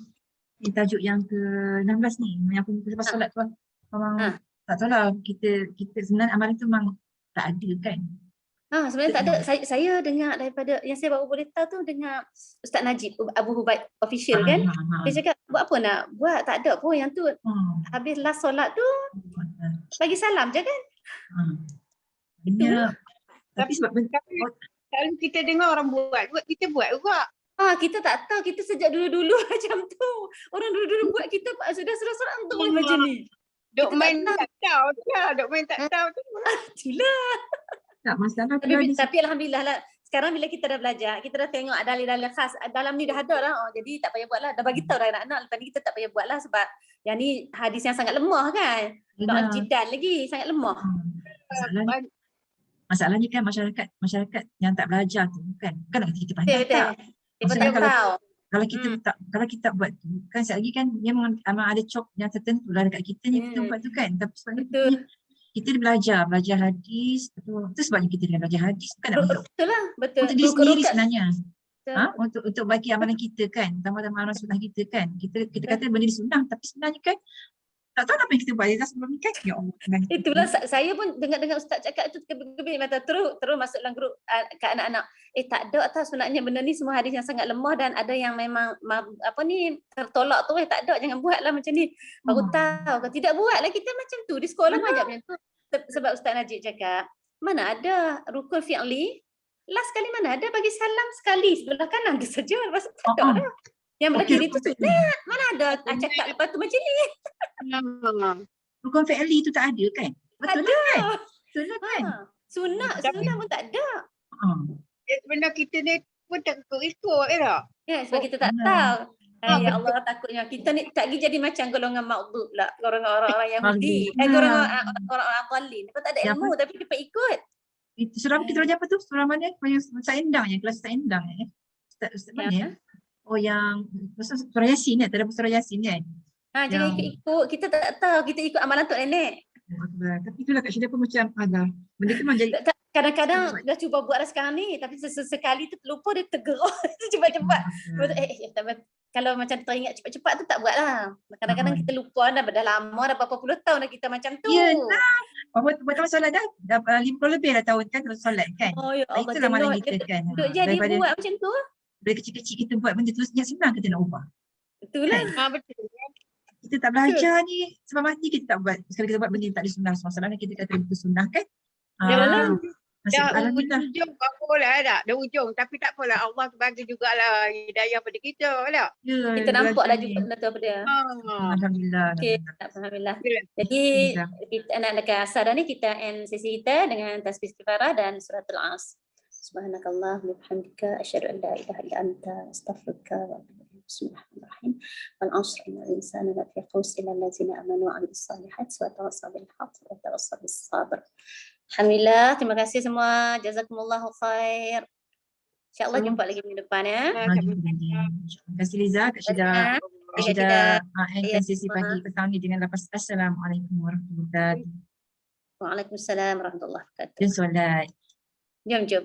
Ni tajuk yang ke-16 ni, yang lepas solat tu memang tak tahu lah kita sebenarnya amalan tu memang tak ada kan. Sebenarnya tak ada. Saya dengar daripada yang saya baru boleh tahu tu dengar Ustaz Najib Abu Hubaid official kan. Dia cakap buat apa nak buat, tak ada pun yang tu habis last solat tu bagi salam je kan. Benar. Tapi sebab Kalau kita dengar orang buat kita buat juga. Kita tak tahu, kita sejak dulu-dulu macam tu. Orang dulu-dulu buat, kita sudah solat untuk boleh macam ni. Duk Kita main tak tak tahu tu lah. Duk main tak tahu tu. Itulah. tak masalah tu lagi. Tapi alhamdulillah lah. Sekarang bila kita dah belajar, kita dah tengok dalil-dalil khas. Dalam ni dah ada lah. Jadi tak payah buat lah. Dah bagi tahu dah anak-anak. Lepas ni kita tak payah buat lah sebab yang ni hadis yang sangat lemah kan. Tak jidan lagi, sangat lemah. Masalahnya kan masyarakat yang tak belajar tu bukan nak kita pandai Betul. tak. Betul tahu. Kalau kita buat tu kan sekali lagi kan dia memang ada cop yang tertentu lah dekat kita ni kita buat tu kan. Tapi sebabnya kita belajar hadis tu sebabnya kita dah belajar hadis bukan nak Betul lah. Betul. untuk diri sendiri sebenarnya. Untuk bagi amalan kita kan, tambah-tambah amalan sunnah kita kan. Kita kata benda ni sunnah tapi sebenarnya kan tak tahu apa yang kita buat sebelum ni kan. Ya Allah. Itulah saya pun dengar Ustaz cakap tu gebik mata terus masuk dalam grup ke anak-anak. Tak ada atas sebenarnya benda ni semua hadis yang sangat lemah dan ada yang memang tertolak tu tak ada, jangan buatlah macam ni. Baru tahu kalau tidak buatlah kita macam tu di sekolah ajar macam tu. Sebab Ustaz Najib cakap mana ada rukun fi'li last kali mana ada bagi salam sekali sebelah kanan tu saja, lepas tu tak ada dah. Yang belah kiri tu sunat. Mana ada cakap lepas tu macam ni. Rukun fi'li tu tak ada kan? Betul kan? Betul kan? Sunat pun tak ada. Sebenarnya kita ni pun tak ikut tak? Ya, sebab kita tak tahu. Ya Allah, takutnya kita ni tak pergi jadi macam golongan maghdup lah, orang-orang Yahudi. Orang-orang dhalin. Apa tak ada ilmu tapi dapat ikut. Itu surah kita belajar apa tu? Surah mana? Ustaz Endang ya, kelas Ustaz Endang ya. Ustaz mana ya? Oh yang surah Yasin ya, tak ada surah Yasin kan? Jangan ikut-ikut, kita tak tahu, kita ikut amalan Tok Nenek. Tapi itulah Kak Syida pun macam ada. Benda tu memang jadi kadang-kadang dah cuba buat dah sekarang ni tapi sesekali tu terlupa dia tergerak cepat-cepat. Kalau macam teringat cepat-cepat tu tak buat lah. Kadang-kadang kita lupa dah lama dah berapa puluh tahun dah kita macam tu. Ya dah. Berapa solat dah 50 lebih dah tahun kan solat kan. Oh ya Allah. Itulah mana kita kan. Duk jadi buat macam tu. Dari kecil-kecil kita buat benda tu senang kita nak ubah. Itulah. Betul. Kita tak belajar ni sebab mati kita tak buat. Sekali kita buat benda yang tak ada sunnah. Masalahnya kita kata itu sunnah kan. Dah ujung apalah tak? Dah ujung tapi tak apalah, Allah bagi jugalah hidayah pada kita tak? Kita nampak dah juga benda tu apa dia. Alhamdulillah. Okey, alhamdulillah. Jadi kita nak dekat asar dah ni kita end sesi kita dengan tasbih istighfarah dan suratul As. Subhanakallah wa bihamdika asyhadu an la ilaha illa anta astaghfiruka wa atubu ilaik. Bismillahirrahmanirrahim. Wal 'ashr innal insana lafi khusr illa allazina amanu wa 'amilus salihati wa tawassaw bil haqqi wa tawassaw bis sabr. Alhamdulillah, terima kasih semua. Jazakumullahu khair. InsyaAllah jumpa lagi minggu depan ya. Terima kasih Liza, Kak Syida. Kak Syida endkan sesi pagi petang ni dengan lapas Assalamualaikum warahmatullahi wabarakatuh. Waalaikumsalam warahmatullahi wabarakatuh. Dan solat. Jom.